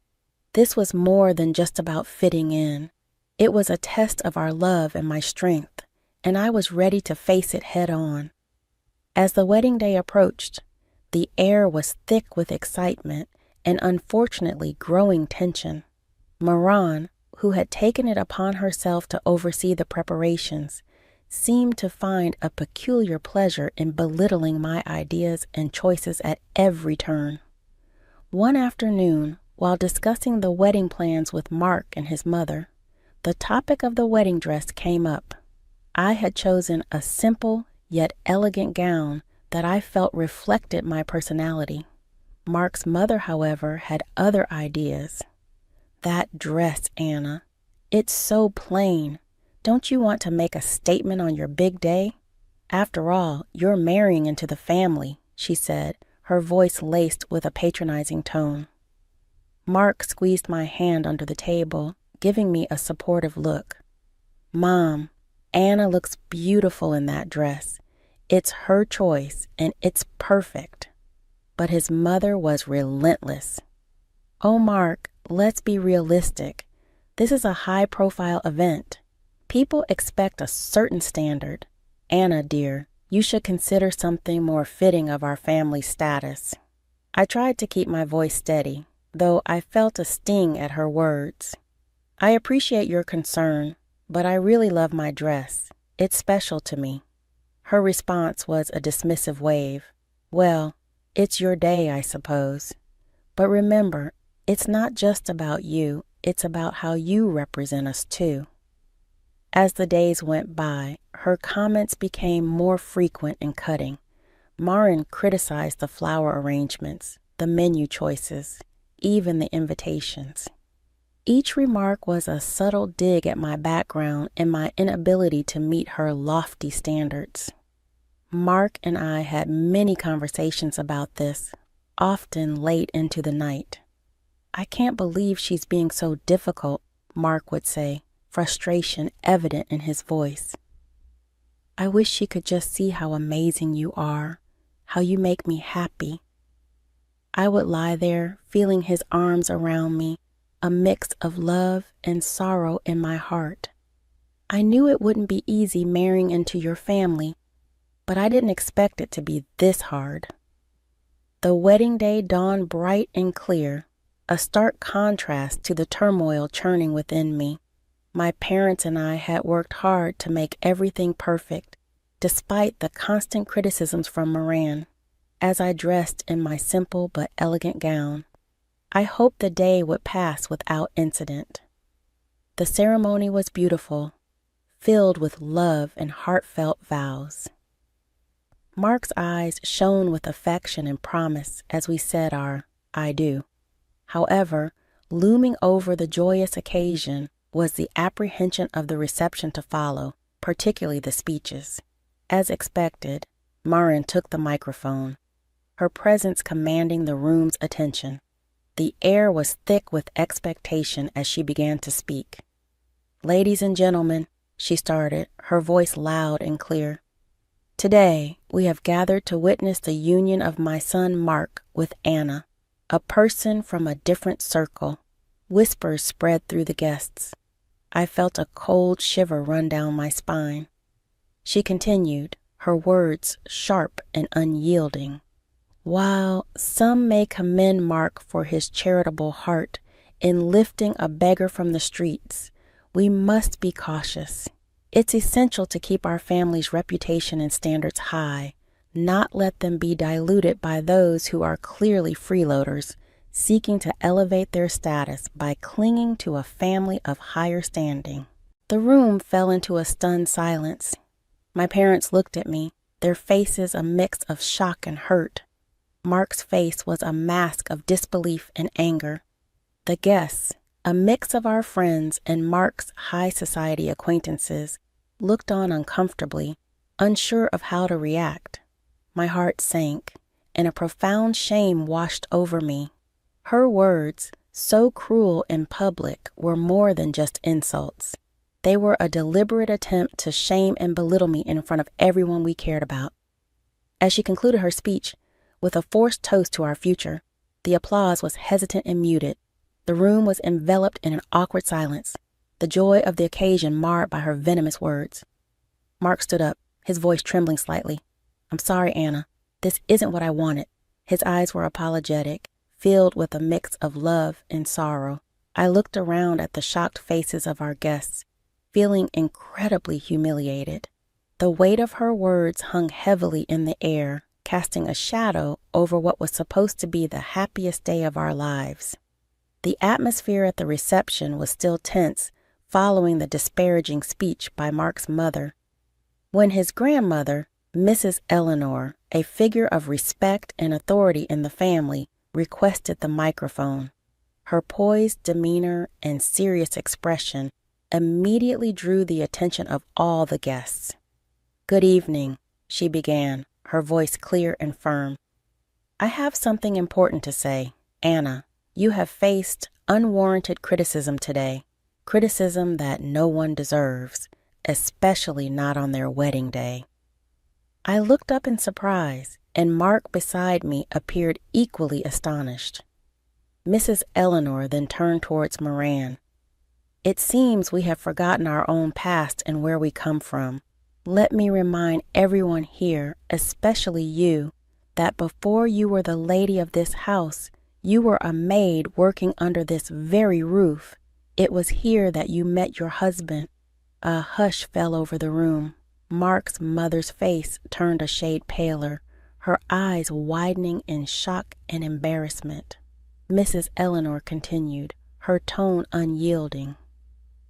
This was more than just about fitting in. It was a test of our love and my strength, and I was ready to face it head on. As the wedding day approached, The air was thick with excitement and unfortunately growing tension. Moran, who had taken it upon herself to oversee the preparations, seemed to find a peculiar pleasure in belittling my ideas and choices at every turn. One afternoon, while discussing the wedding plans with Mark and his mother, the topic of the wedding dress came up. I had chosen a simple yet elegant gown that I felt reflected my personality. Mark's mother, however, had other ideas. That dress, Anna. It's so plain. Don't you want to make a statement on your big day? After all, you're marrying into the family, she said, her voice laced with a patronizing tone. Mark squeezed my hand under the table, giving me a supportive look. Mom, Anna looks beautiful in that dress. It's her choice, and it's perfect. But his mother was relentless. Oh, Mark, let's be realistic. This is a high-profile event. People expect a certain standard. Anna, dear, you should consider something more fitting of our family status. I tried to keep my voice steady, though I felt a sting at her words. I appreciate your concern, but I really love my dress. It's special to me. Her response was a dismissive wave. Well, it's your day, I suppose. But remember, it's not just about you, it's about how you represent us too. As the days went by, her comments became more frequent and cutting. Marin criticized the flower arrangements, the menu choices, even the invitations. Each remark was a subtle dig at my background and my inability to meet her lofty standards. Mark and I had many conversations about this, often late into the night. I can't believe she's being so difficult, Mark would say, frustration evident in his voice. I wish she could just see how amazing you are, how you make me happy. I would lie there, feeling his arms around me, a mix of love and sorrow in my heart. I knew it wouldn't be easy marrying into your family, but I didn't expect it to be this hard. The wedding day dawned bright and clear, a stark contrast to the turmoil churning within me. My parents and I had worked hard to make everything perfect, despite the constant criticisms from Moran. As I dressed in my simple but elegant gown, I hoped the day would pass without incident. The ceremony was beautiful, filled with love and heartfelt vows. Mark's eyes shone with affection and promise as we said our I do. However, looming over the joyous occasion was the apprehension of the reception to follow, particularly the speeches. As expected, Marin took the microphone, her presence commanding the room's attention. The air was thick with expectation as she began to speak. Ladies and gentlemen, she started, her voice loud and clear. Today, we have gathered to witness the union of my son Mark with Anna, a person from a different circle. Whispers spread through the guests. I felt a cold shiver run down my spine. She continued, her words sharp and unyielding. While some may commend Mark for his charitable heart in lifting a beggar from the streets, we must be cautious. It's essential to keep our family's reputation and standards high, not let them be diluted by those who are clearly freeloaders, seeking to elevate their status by clinging to a family of higher standing. The room fell into a stunned silence. My parents looked at me, their faces a mix of shock and hurt. Mark's face was a mask of disbelief and anger. The guests, a mix of our friends and Mark's high society acquaintances, looked on uncomfortably, unsure of how to react. My heart sank, and a profound shame washed over me. Her words, so cruel in public, were more than just insults. They were a deliberate attempt to shame and belittle me in front of everyone we cared about. As she concluded her speech, with a forced toast to our future, the applause was hesitant and muted. The room was enveloped in an awkward silence, the joy of the occasion marred by her venomous words. Mark stood up, his voice trembling slightly. I'm sorry, Anna. This isn't what I wanted. His eyes were apologetic, filled with a mix of love and sorrow. I looked around at the shocked faces of our guests, feeling incredibly humiliated. The weight of her words hung heavily in the air, casting a shadow over what was supposed to be the happiest day of our lives. The atmosphere at the reception was still tense following the disparaging speech by Mark's mother. When his grandmother, Mrs. Eleanor, a figure of respect and authority in the family, requested the microphone, her poised demeanor and serious expression immediately drew the attention of all the guests. "Good evening," she began, her voice clear and firm. "I have something important to say. Anna, you have faced unwarranted criticism today, criticism that no one deserves, especially not on their wedding day." I looked up in surprise, and Mark beside me appeared equally astonished. Mrs. Eleanor then turned towards Moran. "It seems we have forgotten our own past and where we come from. Let me remind everyone here, especially you, that before you were the lady of this house, you were a maid working under this very roof. It was here that you met your husband." A hush fell over the room. Mark's mother's face turned a shade paler, her eyes widening in shock and embarrassment. Mrs. Eleanor continued, her tone unyielding.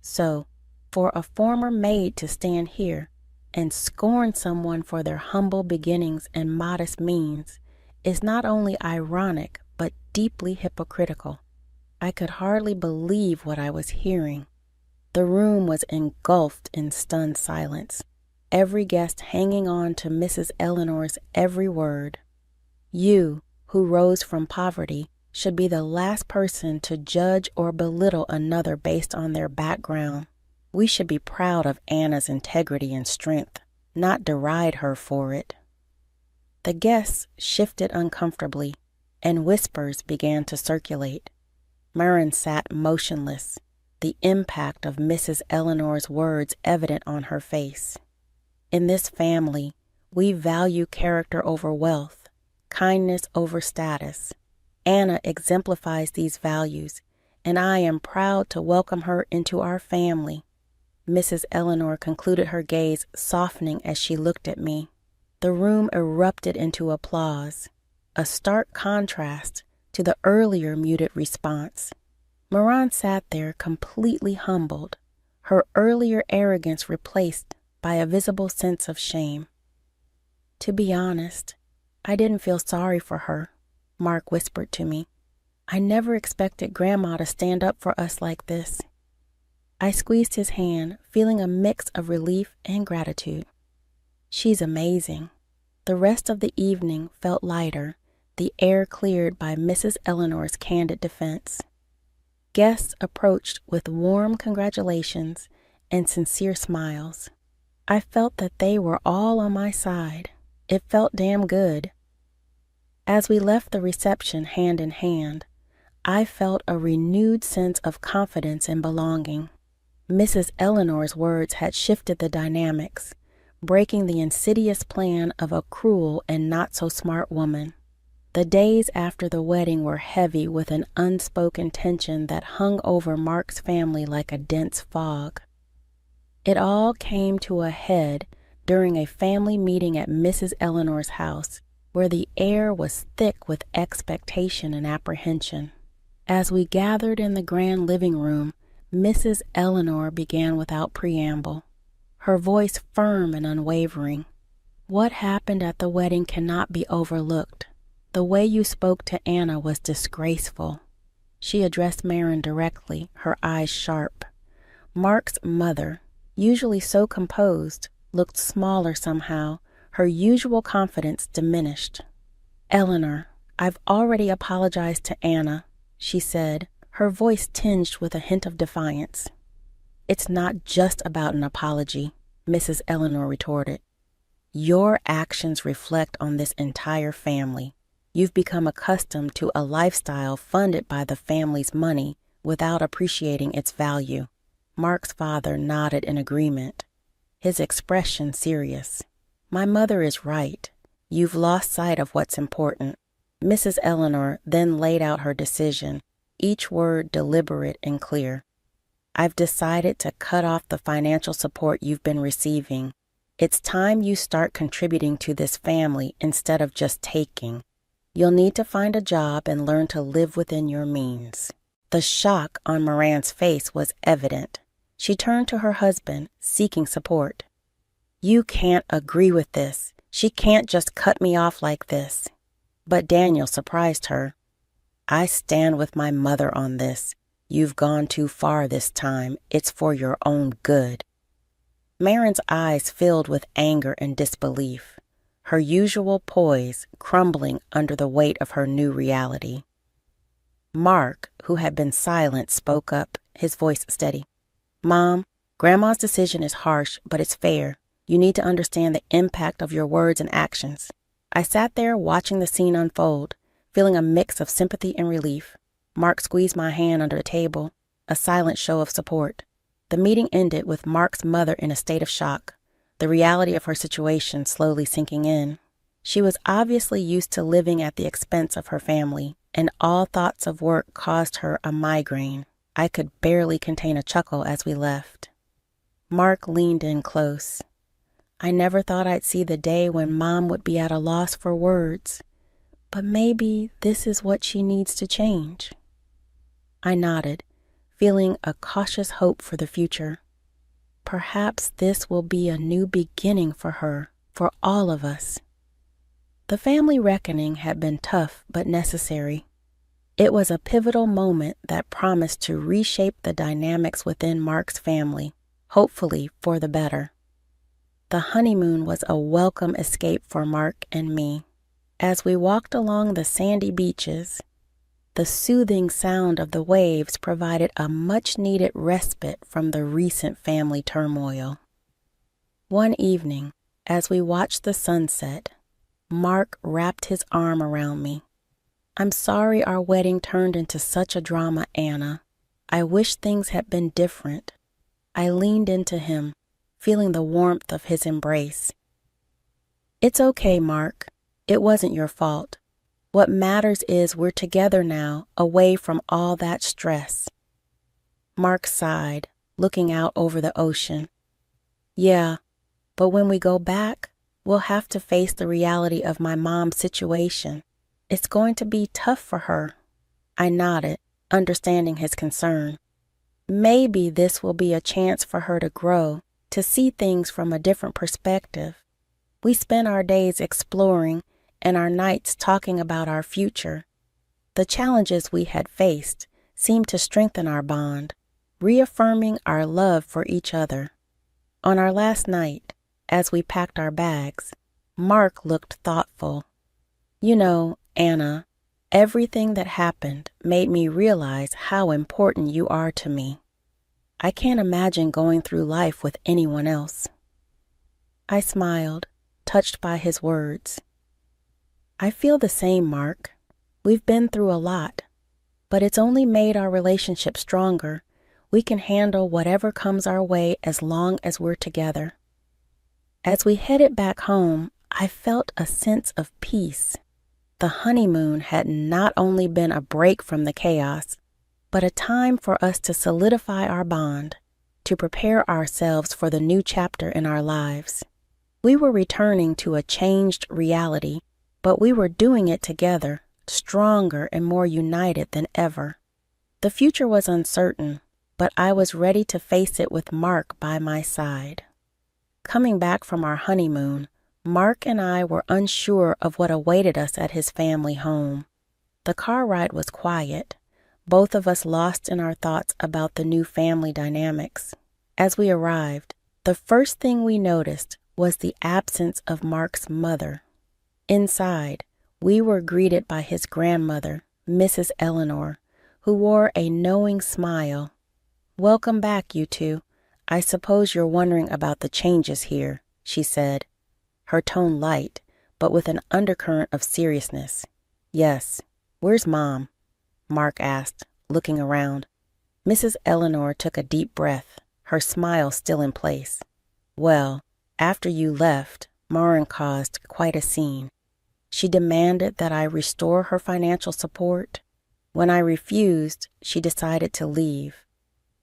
"So, for a former maid to stand here and scorn someone for their humble beginnings and modest means is not only ironic, but deeply hypocritical." I could hardly believe what I was hearing. The room was engulfed in stunned silence, every guest hanging on to Mrs. Eleanor's every word. You, who rose from poverty, should be the last person to judge or belittle another based on their background. We should be proud of Anna's integrity and strength, not deride her for it. The guests shifted uncomfortably, and whispers began to circulate. Murren sat motionless, the impact of Mrs. Eleanor's words evident on her face. In this family, we value character over wealth, kindness over status. Anna exemplifies these values, and I am proud to welcome her into our family. Mrs. Eleanor concluded, her gaze softening as she looked at me. The room erupted into applause, a stark contrast to the earlier muted response. Moran sat there completely humbled, her earlier arrogance replaced by a visible sense of shame. "To be honest, I didn't feel sorry for her," Mark whispered to me. "I never expected Grandma to stand up for us like this." I squeezed his hand, feeling a mix of relief and gratitude. "She's amazing." The rest of the evening felt lighter, the air cleared by Mrs. Eleanor's candid defense. Guests approached with warm congratulations and sincere smiles. I felt that they were all on my side. It felt damn good. As we left the reception hand in hand, I felt a renewed sense of confidence and belonging. Mrs. Eleanor's words had shifted the dynamics, breaking the insidious plan of a cruel and not-so-smart woman. The days after the wedding were heavy with an unspoken tension that hung over Mark's family like a dense fog. It all came to a head during a family meeting at Mrs. Eleanor's house, where the air was thick with expectation and apprehension. As we gathered in the grand living room, Mrs. Eleanor began without preamble, her voice firm and unwavering. "What happened at the wedding cannot be overlooked. The way you spoke to Anna was disgraceful." She addressed Maren directly, her eyes sharp. Mark's mother, usually so composed, looked smaller somehow, her usual confidence diminished. "Eleanor, I've already apologized to Anna," she said, her voice tinged with a hint of defiance. "It's not just about an apology," Mrs. Eleanor retorted. "Your actions reflect on this entire family. You've become accustomed to a lifestyle funded by the family's money without appreciating its value." Mark's father nodded in agreement, his expression serious. "My mother is right. You've lost sight of what's important. Mrs. Eleanor then laid out her decision, each word deliberate and clear. I've decided to cut off the financial support you've been receiving. It's time you start contributing to this family instead of just taking. You'll need to find a job and learn to live within your means. The shock on Moran's face was evident. She turned to her husband, seeking support. You can't agree with this. She can't just cut me off like this. But Daniel surprised her. I stand with my mother on this. You've gone too far this time. It's for your own good. Marin's eyes filled with anger and disbelief, her usual poise crumbling under the weight of her new reality. Mark, who had been silent, spoke up, his voice steady. Mom, Grandma's decision is harsh, but it's fair. You need to understand the impact of your words and actions. I sat there watching the scene unfold, feeling a mix of sympathy and relief. Mark squeezed my hand under the table, a silent show of support. The meeting ended with Mark's mother in a state of shock, the reality of her situation slowly sinking in. She was obviously used to living at the expense of her family, and all thoughts of work caused her a migraine. I could barely contain a chuckle as we left. Mark leaned in close. I never thought I'd see the day when Mom would be at a loss for words, but maybe this is what she needs to change. I nodded, feeling a cautious hope for the future. Perhaps this will be a new beginning for her, for all of us. The family reckoning had been tough but necessary. It was a pivotal moment that promised to reshape the dynamics within Mark's family, hopefully for the better. The honeymoon was a welcome escape for Mark and me. As we walked along the sandy beaches, the soothing sound of the waves provided a much-needed respite from the recent family turmoil. One evening, as we watched the sunset, Mark wrapped his arm around me. I'm sorry our wedding turned into such a drama, Anna. I wish things had been different. I leaned into him, feeling the warmth of his embrace. It's okay, Mark. It wasn't your fault. What matters is we're together now, away from all that stress. Mark sighed, looking out over the ocean. Yeah, but when we go back, we'll have to face the reality of my mom's situation. It's going to be tough for her. I nodded, understanding his concern. Maybe this will be a chance for her to grow, to see things from a different perspective. We spend our days exploring and our nights talking about our future. The challenges we had faced seemed to strengthen our bond, reaffirming our love for each other. On our last night, as we packed our bags, Mark looked thoughtful. You know, Anna, everything that happened made me realize how important you are to me. I can't imagine going through life with anyone else. I smiled, touched by his words. I feel the same, Mark. We've been through a lot, but it's only made our relationship stronger. We can handle whatever comes our way as long as we're together. As we headed back home, I felt a sense of peace. The honeymoon had not only been a break from the chaos, but a time for us to solidify our bond, to prepare ourselves for the new chapter in our lives. We were returning to a changed reality, but we were doing it together, stronger and more united than ever. The future was uncertain, but I was ready to face it with Mark by my side. Coming back from our honeymoon, Mark and I were unsure of what awaited us at his family home. The car ride was quiet, both of us lost in our thoughts about the new family dynamics. As we arrived, the first thing we noticed was the absence of Mark's mother. Inside, we were greeted by his grandmother, Mrs. Eleanor, who wore a knowing smile. Welcome back, you two. I suppose you're wondering about the changes here, she said, her tone light, but with an undercurrent of seriousness. Yes. Where's Mom? Mark asked, looking around. Mrs. Eleanor took a deep breath, her smile still in place. Well, after you left, Marin caused quite a scene. She demanded that I restore her financial support. When I refused, she decided to leave.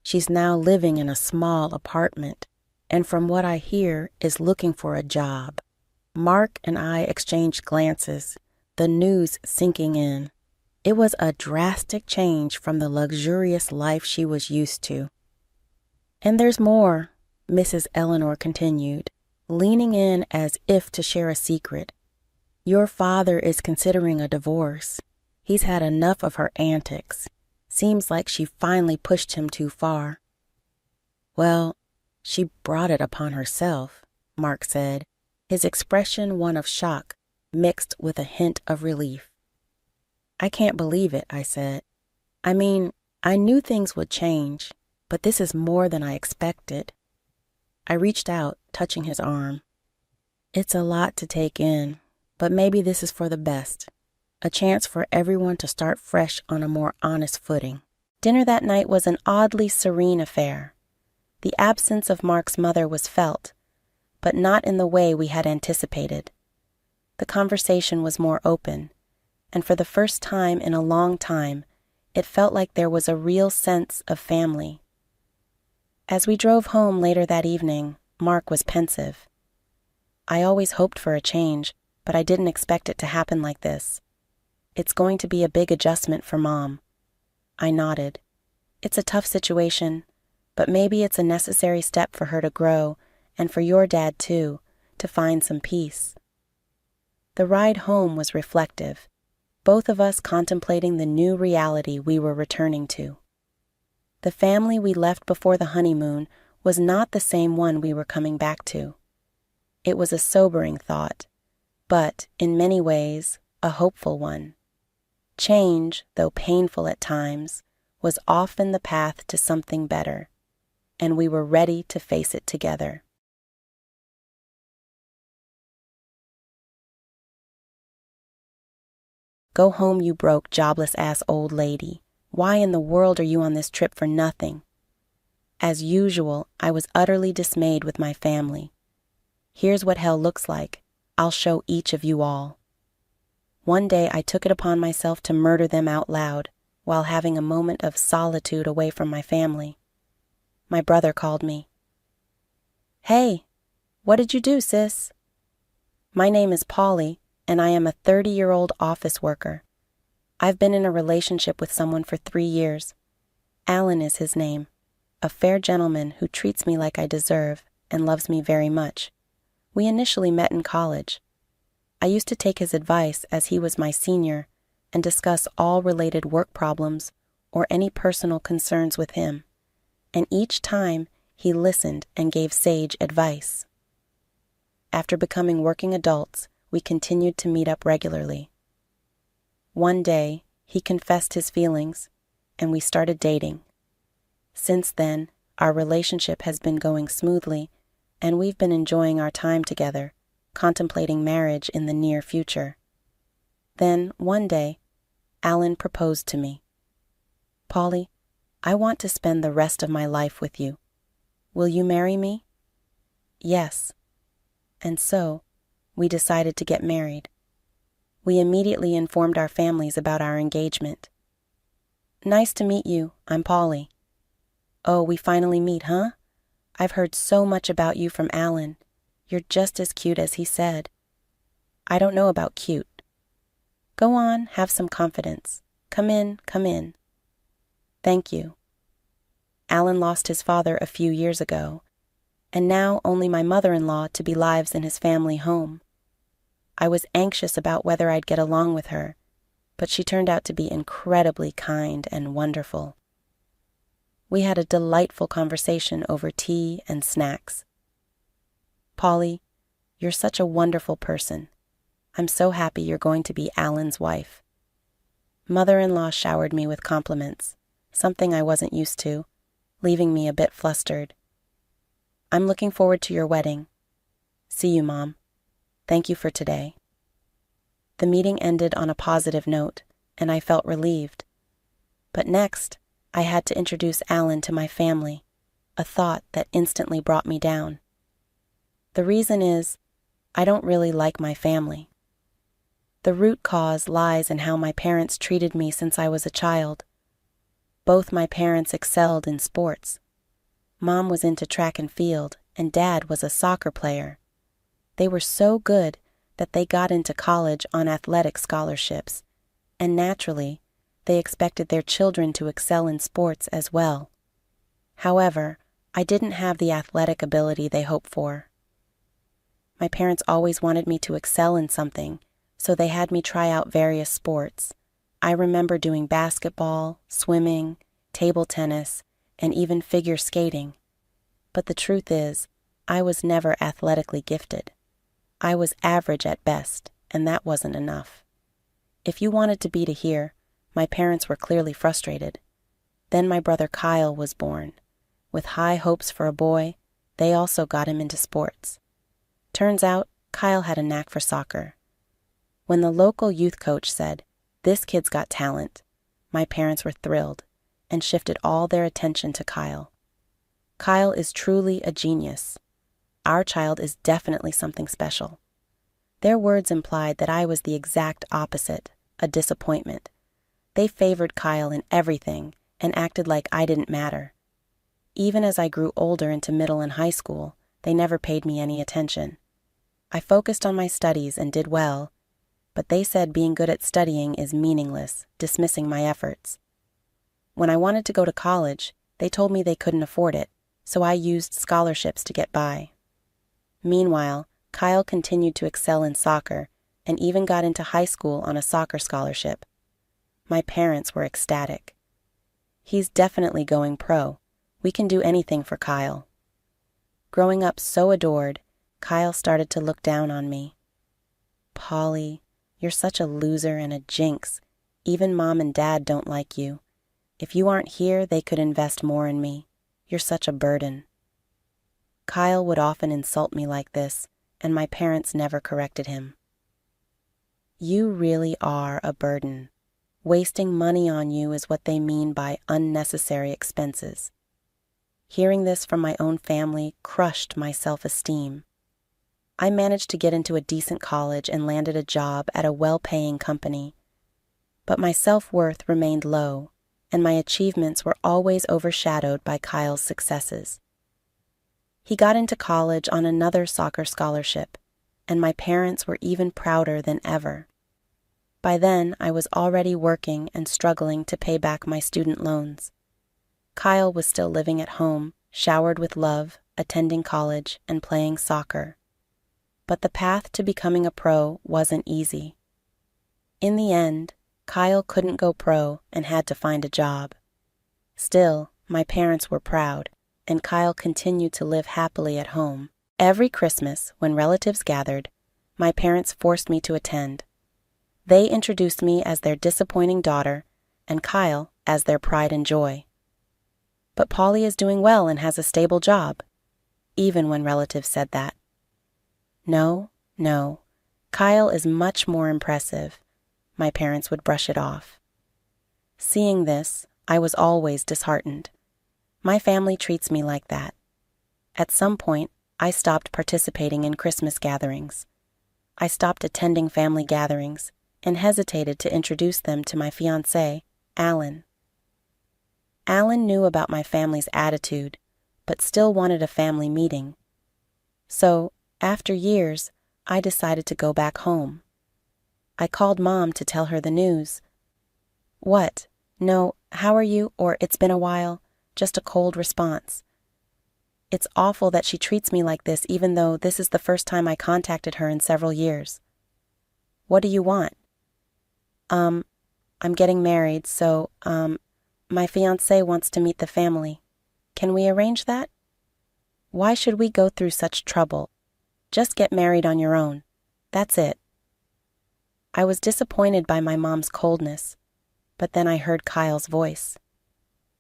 She's now living in a small apartment, and from what I hear, is looking for a job. Mark and I exchanged glances, the news sinking in. It was a drastic change from the luxurious life she was used to. And there's more, Mrs. Eleanor continued, leaning in as if to share a secret. Your father is considering a divorce. He's had enough of her antics. Seems like she finally pushed him too far. Well, she brought it upon herself, Mark said, his expression one of shock mixed with a hint of relief. I can't believe it, I said. I mean, I knew things would change, but this is more than I expected. I reached out, touching his arm. It's a lot to take in, but maybe this is for the best. A chance for everyone to start fresh on a more honest footing. Dinner that night was an oddly serene affair. The absence of Mark's mother was felt, but not in the way we had anticipated. The conversation was more open, and for the first time in a long time, it felt like there was a real sense of family. As we drove home later that evening, Mark was pensive. I always hoped for a change, but I didn't expect it to happen like this. It's going to be a big adjustment for Mom. I nodded. It's a tough situation, but maybe it's a necessary step for her to grow, and for your dad too, to find some peace. The ride home was reflective, both of us contemplating the new reality we were returning to. The family we left before the honeymoon was not the same one we were coming back to. It was a sobering thought, but, in many ways, a hopeful one. Change, though painful at times, was often the path to something better, and we were ready to face it together. Go home, you broke, jobless-ass old lady. Why in the world are you on this trip for nothing? As usual, I was utterly dismayed with my family. Here's what hell looks like. I'll show each of you all. One day I took it upon myself to murder them out loud, while having a moment of solitude away from my family. My brother called me. Hey, what did you do, sis? My name is Polly, and I am a 30-year-old office worker. I've been in a relationship with someone for 3 years. Alan is his name, a fair gentleman who treats me like I deserve and loves me very much. We initially met in college. I used to take his advice as he was my senior and discuss all related work problems or any personal concerns with him, and each time he listened and gave sage advice. After becoming working adults, we continued to meet up regularly. One day, he confessed his feelings, and we started dating. Since then, our relationship has been going smoothly, and we've been enjoying our time together, contemplating marriage in the near future. Then, one day, Alan proposed to me. Polly, I want to spend the rest of my life with you. Will you marry me? Yes. And so, we decided to get married. We immediately informed our families about our engagement. Nice to meet you, I'm Polly. Oh, we finally meet, huh? I've heard so much about you from Alan. You're just as cute as he said. I don't know about cute. Go on, have some confidence. Come in, come in. Thank you. Alan lost his father a few years ago, and now only my mother-in-law to be lives in his family home. I was anxious about whether I'd get along with her, but she turned out to be incredibly kind and wonderful. We had a delightful conversation over tea and snacks. Polly, you're such a wonderful person. I'm so happy you're going to be Alan's wife. Mother-in-law showered me with compliments, something I wasn't used to, leaving me a bit flustered. I'm looking forward to your wedding. See you, Mom. Thank you for today. The meeting ended on a positive note, and I felt relieved. But next, I had to introduce Alan to my family, a thought that instantly brought me down. The reason is, I don't really like my family. The root cause lies in how my parents treated me since I was a child. Both my parents excelled in sports. Mom was into track and field, and Dad was a soccer player. They were so good that they got into college on athletic scholarships, and naturally, they expected their children to excel in sports as well. However, I didn't have the athletic ability they hoped for. My parents always wanted me to excel in something, so they had me try out various sports. I remember doing basketball, swimming, table tennis, and even figure skating. But the truth is, I was never athletically gifted. I was average at best, and that wasn't enough. If you wanted to be to hear, my parents were clearly frustrated. Then my brother Kyle was born. With high hopes for a boy, they also got him into sports. Turns out, Kyle had a knack for soccer. When the local youth coach said, "This kid's got talent," my parents were thrilled and shifted all their attention to Kyle. Kyle is truly a genius. Our child is definitely something special. Their words implied that I was the exact opposite, a disappointment. They favored Kyle in everything and acted like I didn't matter. Even as I grew older into middle and high school, they never paid me any attention. I focused on my studies and did well, but they said being good at studying is meaningless, dismissing my efforts. When I wanted to go to college, they told me they couldn't afford it, so I used scholarships to get by. Meanwhile, Kyle continued to excel in soccer and even got into high school on a soccer scholarship. My parents were ecstatic. "He's definitely going pro. We can do anything for Kyle." Growing up so adored, Kyle started to look down on me. "Polly, you're such a loser and a jinx. Even Mom and Dad don't like you. If you aren't here, they could invest more in me. You're such a burden." Kyle would often insult me like this, and my parents never corrected him. "You really are a burden. Wasting money on you is what they mean by unnecessary expenses." Hearing this from my own family crushed my self-esteem. I managed to get into a decent college and landed a job at a well-paying company. But my self-worth remained low, and my achievements were always overshadowed by Kyle's successes. He got into college on another soccer scholarship, and my parents were even prouder than ever. By then, I was already working and struggling to pay back my student loans. Kyle was still living at home, showered with love, attending college, and playing soccer. But the path to becoming a pro wasn't easy. In the end, Kyle couldn't go pro and had to find a job. Still, my parents were proud, and Kyle continued to live happily at home. Every Christmas, when relatives gathered, my parents forced me to attend. They introduced me as their disappointing daughter, and Kyle as their pride and joy. "But Polly is doing well and has a stable job," even when relatives said that. No, Kyle is much more impressive. My parents would brush it off. Seeing this, I was always disheartened. My family treats me like that. At some point, I stopped participating in Christmas gatherings. I stopped attending family gatherings and hesitated to introduce them to my fiancé, Alan. Alan knew about my family's attitude, but still wanted a family meeting. So, after years, I decided to go back home. I called Mom to tell her the news. "What? No, how are you?" or "It's been a while." Just a cold response. It's awful that she treats me like this, even though this is the first time I contacted her in several years. "What do you want?" I'm getting married, so, my fiancé wants to meet the family. Can we arrange that?" "Why should we go through such trouble? Just get married on your own. That's it." I was disappointed by my mom's coldness, but then I heard Kyle's voice.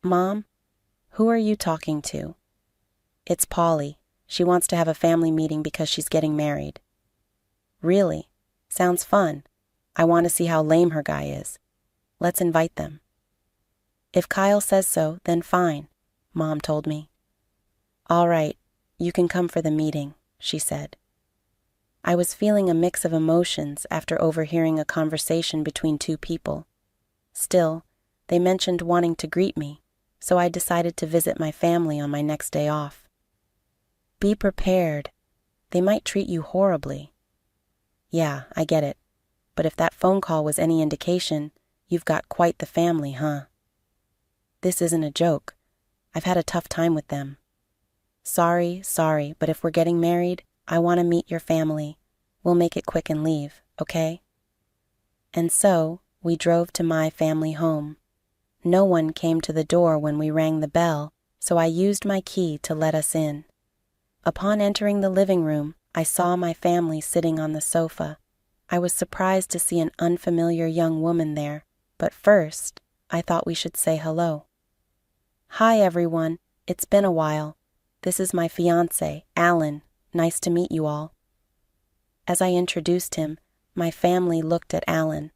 "Mom, who are you talking to?" "It's Polly. She wants to have a family meeting because she's getting married." "Really? Sounds fun. I want to see how lame her guy is. Let's invite them." "If Kyle says so, then fine," Mom told me. "All right, you can come for the meeting," she said. I was feeling a mix of emotions after overhearing a conversation between two people. Still, they mentioned wanting to greet me, so I decided to visit my family on my next day off. Be prepared. They might treat you horribly. Yeah, I get it. But if that phone call was any indication, you've got quite the family, huh? This isn't a joke. I've had a tough time with them. Sorry, but if we're getting married, I want to meet your family. We'll make it quick and leave, okay? And so, we drove to my family home. No one came to the door when we rang the bell, so I used my key to let us in. Upon entering the living room, I saw my family sitting on the sofa. I was surprised to see an unfamiliar young woman there, but first, I thought we should say hello. Hi everyone, it's been a while. This is my fiancé, Alan. Nice to meet you all. As I introduced him, my family looked at Alan.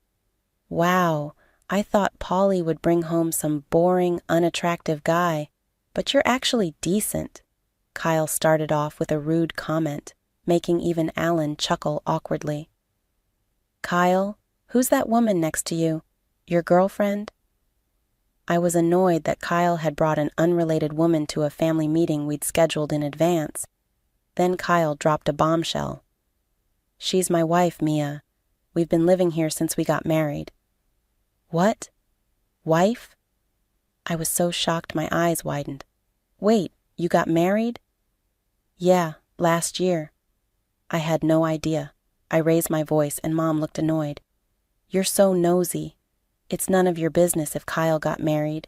Wow, I thought Polly would bring home some boring, unattractive guy, but you're actually decent. Kyle started off with a rude comment, making even Alan chuckle awkwardly. Kyle, who's that woman next to you? Your girlfriend? I was annoyed that Kyle had brought an unrelated woman to a family meeting we'd scheduled in advance. Then Kyle dropped a bombshell. She's my wife, Mia. We've been living here since we got married. What? Wife? I was so shocked my eyes widened. Wait, you got married? Yeah, last year. I had no idea. I raised my voice and Mom looked annoyed. You're so nosy. It's none of your business if Kyle got married.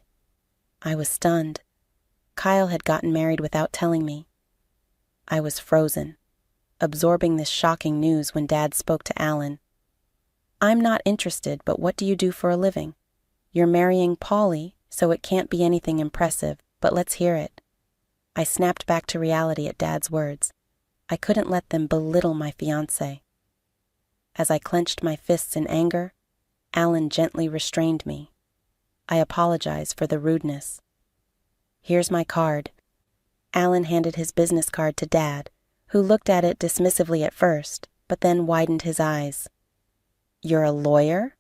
I was stunned. Kyle had gotten married without telling me. I was frozen, absorbing this shocking news when Dad spoke to Alan. I'm not interested, but what do you do for a living? You're marrying Polly, so it can't be anything impressive, but let's hear it. I snapped back to reality at Dad's words. I couldn't let them belittle my fiancé. As I clenched my fists in anger, Alan gently restrained me. I apologize for the rudeness. Here's my card. Alan handed his business card to Dad, who looked at it dismissively at first, but then widened his eyes. You're a lawyer?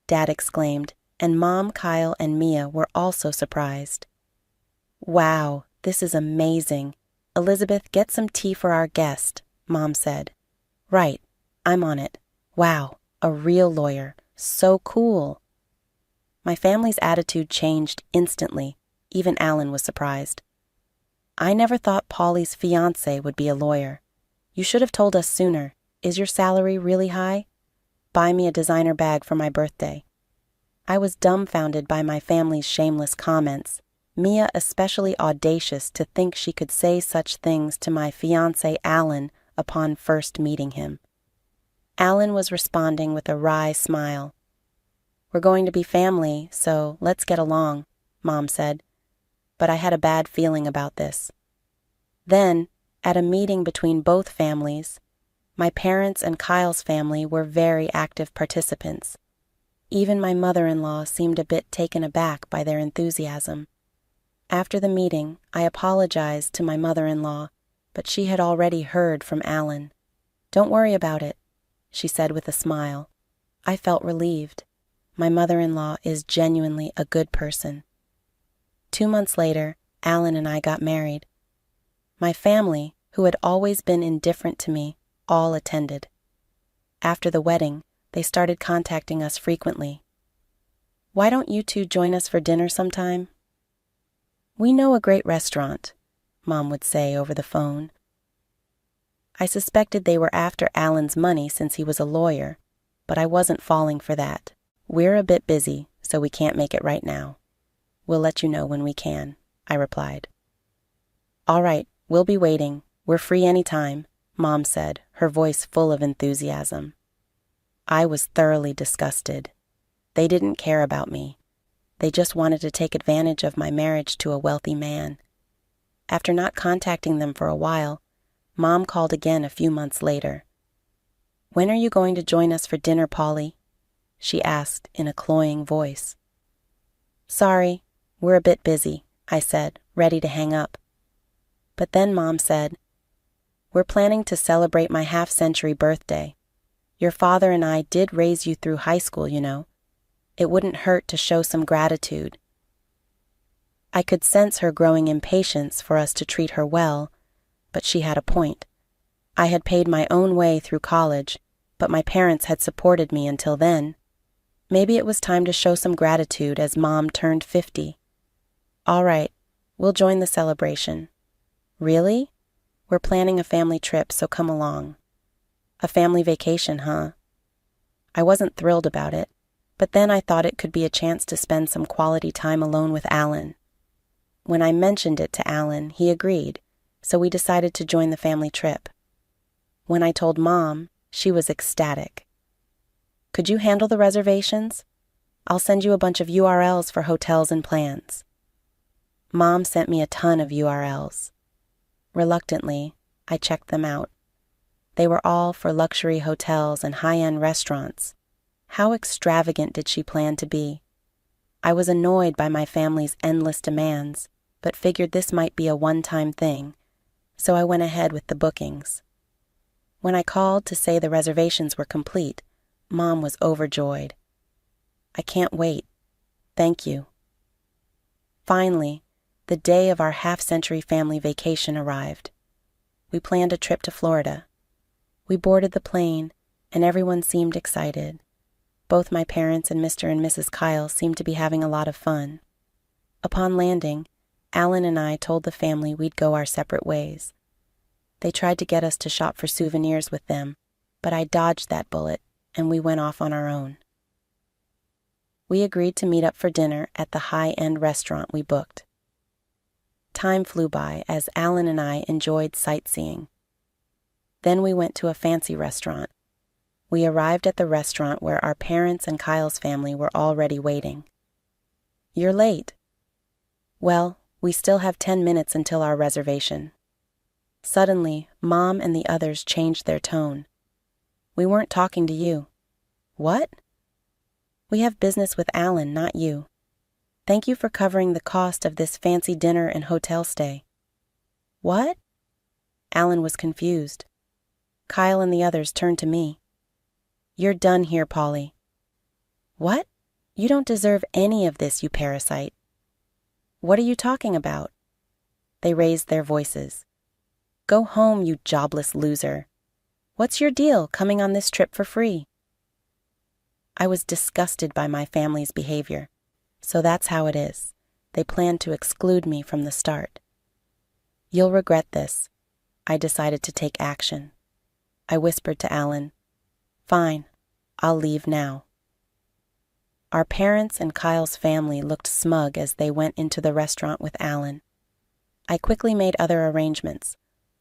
Dad exclaimed, and Mom, Kyle, and Mia were also surprised. Wow, this is amazing. Elizabeth, get some tea for our guest, Mom said. Right, I'm on it. Wow, a real lawyer. So cool. My family's attitude changed instantly. Even Alan was surprised. I never thought Polly's fiancé would be a lawyer. You should have told us sooner. Is your salary really high? Buy me a designer bag for my birthday. I was dumbfounded by my family's shameless comments, Mia especially audacious to think she could say such things to my fiancé Alan upon first meeting him. Alan was responding with a wry smile. We're going to be family, so let's get along, Mom said. But I had a bad feeling about this. Then, at a meeting between both families, my parents and Kyle's family were very active participants. Even my mother-in-law seemed a bit taken aback by their enthusiasm. After the meeting, I apologized to my mother-in-law, but she had already heard from Alan. Don't worry about it, she said with a smile. I felt relieved. My mother-in-law is genuinely a good person. 2 months later, Alan and I got married. My family, who had always been indifferent to me, all attended. After the wedding, they started contacting us frequently. Why don't you two join us for dinner sometime? We know a great restaurant, Mom would say over the phone. I suspected they were after Alan's money since he was a lawyer, but I wasn't falling for that. We're a bit busy, so we can't make it right now. We'll let you know when we can, I replied. All right, we'll be waiting. We're free anytime, Mom said, her voice full of enthusiasm. I was thoroughly disgusted. They didn't care about me. They just wanted to take advantage of my marriage to a wealthy man. After not contacting them for a while, Mom called again a few months later. When are you going to join us for dinner, Polly? She asked in a cloying voice. Sorry, we're a bit busy, I said, ready to hang up. But then Mom said, We're planning to celebrate my half-century birthday. Your father and I did raise you through high school, you know. It wouldn't hurt to show some gratitude." I could sense her growing impatience for us to treat her well, but she had a point. I had paid my own way through college, but my parents had supported me until then. Maybe it was time to show some gratitude as Mom turned 50. "All right, we'll join the celebration." "Really? We're planning a family trip, so come along." "A family vacation, huh?" I wasn't thrilled about it, but then I thought it could be a chance to spend some quality time alone with Alan. When I mentioned it to Alan, he agreed, so we decided to join the family trip. When I told Mom, she was ecstatic. "Could you handle the reservations? I'll send you a bunch of URLs for hotels and plans." Mom sent me a ton of URLs. Reluctantly, I checked them out. They were all for luxury hotels and high-end restaurants. How extravagant did she plan to be? I was annoyed by my family's endless demands, but figured this might be a one-time thing, so I went ahead with the bookings. When I called to say the reservations were complete, Mom was overjoyed. "I can't wait. Thank you." Finally, the day of our half-century family vacation arrived. We planned a trip to Florida. We boarded the plane, and everyone seemed excited. Both my parents and Mr. and Mrs. Kyle seemed to be having a lot of fun. Upon landing, Alan and I told the family we'd go our separate ways. They tried to get us to shop for souvenirs with them, but I dodged that bullet, and we went off on our own. We agreed to meet up for dinner at the high-end restaurant we booked. Time flew by as Alan and I enjoyed sightseeing. Then we went to a fancy restaurant. We arrived at the restaurant where our parents and Kyle's family were already waiting. "You're late." "Well, we still have 10 minutes until our reservation." Suddenly, Mom and the others changed their tone. "We weren't talking to you." "What?" "We have business with Alan, not you. Thank you for covering the cost of this fancy dinner and hotel stay." "What?" Alan was confused. Kyle and the others turned to me. "You're done here, Polly." "What? You don't deserve any of this, you parasite." "What are you talking about?" They raised their voices. "Go home, you jobless loser. What's your deal coming on this trip for free?" I was disgusted by my family's behavior. So that's how it is. They planned to exclude me from the start. "You'll regret this." I decided to take action. I whispered to Alan, "Fine, I'll leave now." Our parents and Kyle's family looked smug as they went into the restaurant with Alan. I quickly made other arrangements.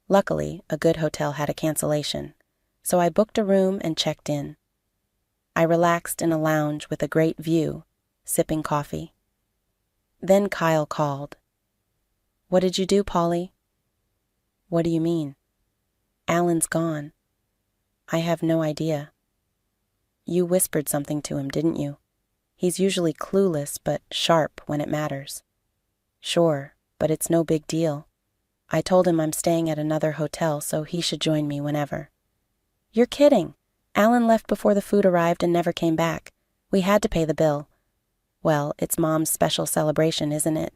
Luckily, a good hotel had a cancellation, so I booked a room and checked in. I relaxed in a lounge with a great view, sipping coffee. Then Kyle called. "What did you do, Polly?" "What do you mean?" "Alan's gone." "I have no idea." "You whispered something to him, didn't you? He's usually clueless but sharp when it matters." "Sure, but it's no big deal. I told him I'm staying at another hotel, so he should join me whenever." "You're kidding. Alan left before the food arrived and never came back. We had to pay the bill." "Well, it's Mom's special celebration, isn't it?"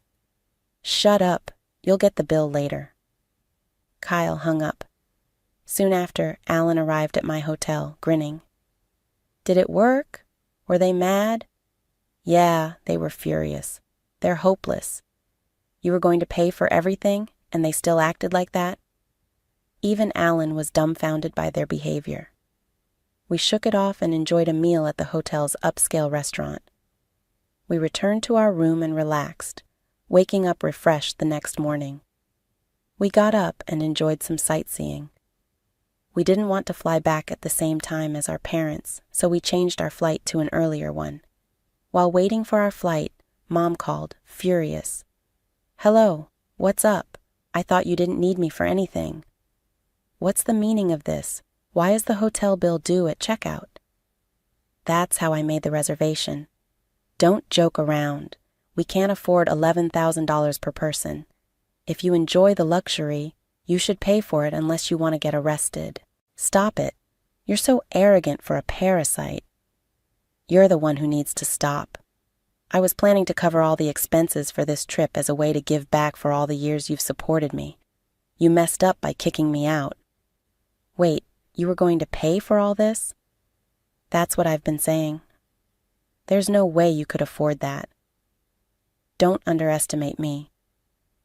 "Shut up. You'll get the bill later." Kyle hung up. Soon after, Alan arrived at my hotel, grinning. "Did it work? Were they mad?" "Yeah, they were furious. They're hopeless. You were going to pay for everything, and they still acted like that?" Even Alan was dumbfounded by their behavior. We shook it off and enjoyed a meal at the hotel's upscale restaurant. We returned to our room and relaxed, waking up refreshed the next morning. We got up and enjoyed some sightseeing. We didn't want to fly back at the same time as our parents, so we changed our flight to an earlier one. While waiting for our flight, Mom called, furious. "Hello, what's up? I thought you didn't need me for anything." "What's the meaning of this? Why is the hotel bill due at checkout?" That's how I made the reservation. Don't joke around. We can't afford $11,000 per person. If you enjoy the luxury, You should pay for it unless you want to get arrested. Stop it. You're so arrogant for a parasite. You're the one who needs to stop. I was planning to cover all the expenses for this trip as a way to give back for all the years you've supported me. You messed up by kicking me out. Wait, you were going to pay for all this? That's what I've been saying. There's no way you could afford that. Don't underestimate me.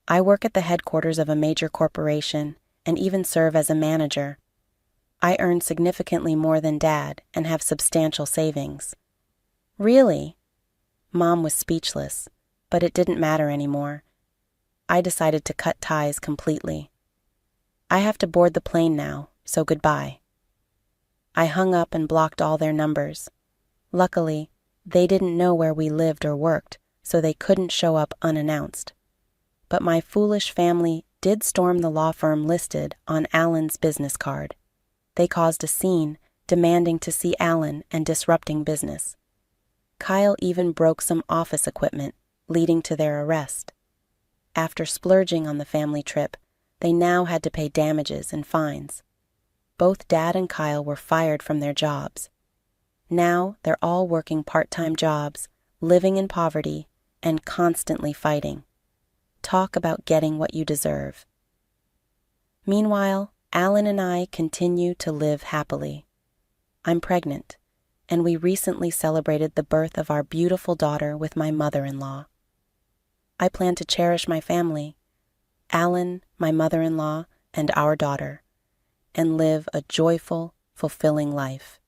I work at the headquarters of a major corporation and even serve as a manager. I earn significantly more than Dad and have substantial savings. Really? Mom was speechless, but it didn't matter anymore. I decided to cut ties completely. I have to board the plane now, so goodbye. I hung up and blocked all their numbers. Luckily, they didn't know where we lived or worked, so they couldn't show up unannounced. But my foolish family did storm the law firm listed on Alan's business card. They caused a scene, demanding to see Alan and disrupting business. Kyle even broke some office equipment, leading to their arrest. After splurging on the family trip, they now had to pay damages and fines. Both Dad and Kyle were fired from their jobs. Now they're all working part-time jobs, living in poverty, and constantly fighting. Talk about getting what you deserve. Meanwhile, Alan and I continue to live happily. I'm pregnant, and we recently celebrated the birth of our beautiful daughter with my mother-in-law. I plan to cherish my family, Alan, my mother-in-law, and our daughter, and live a joyful, fulfilling life.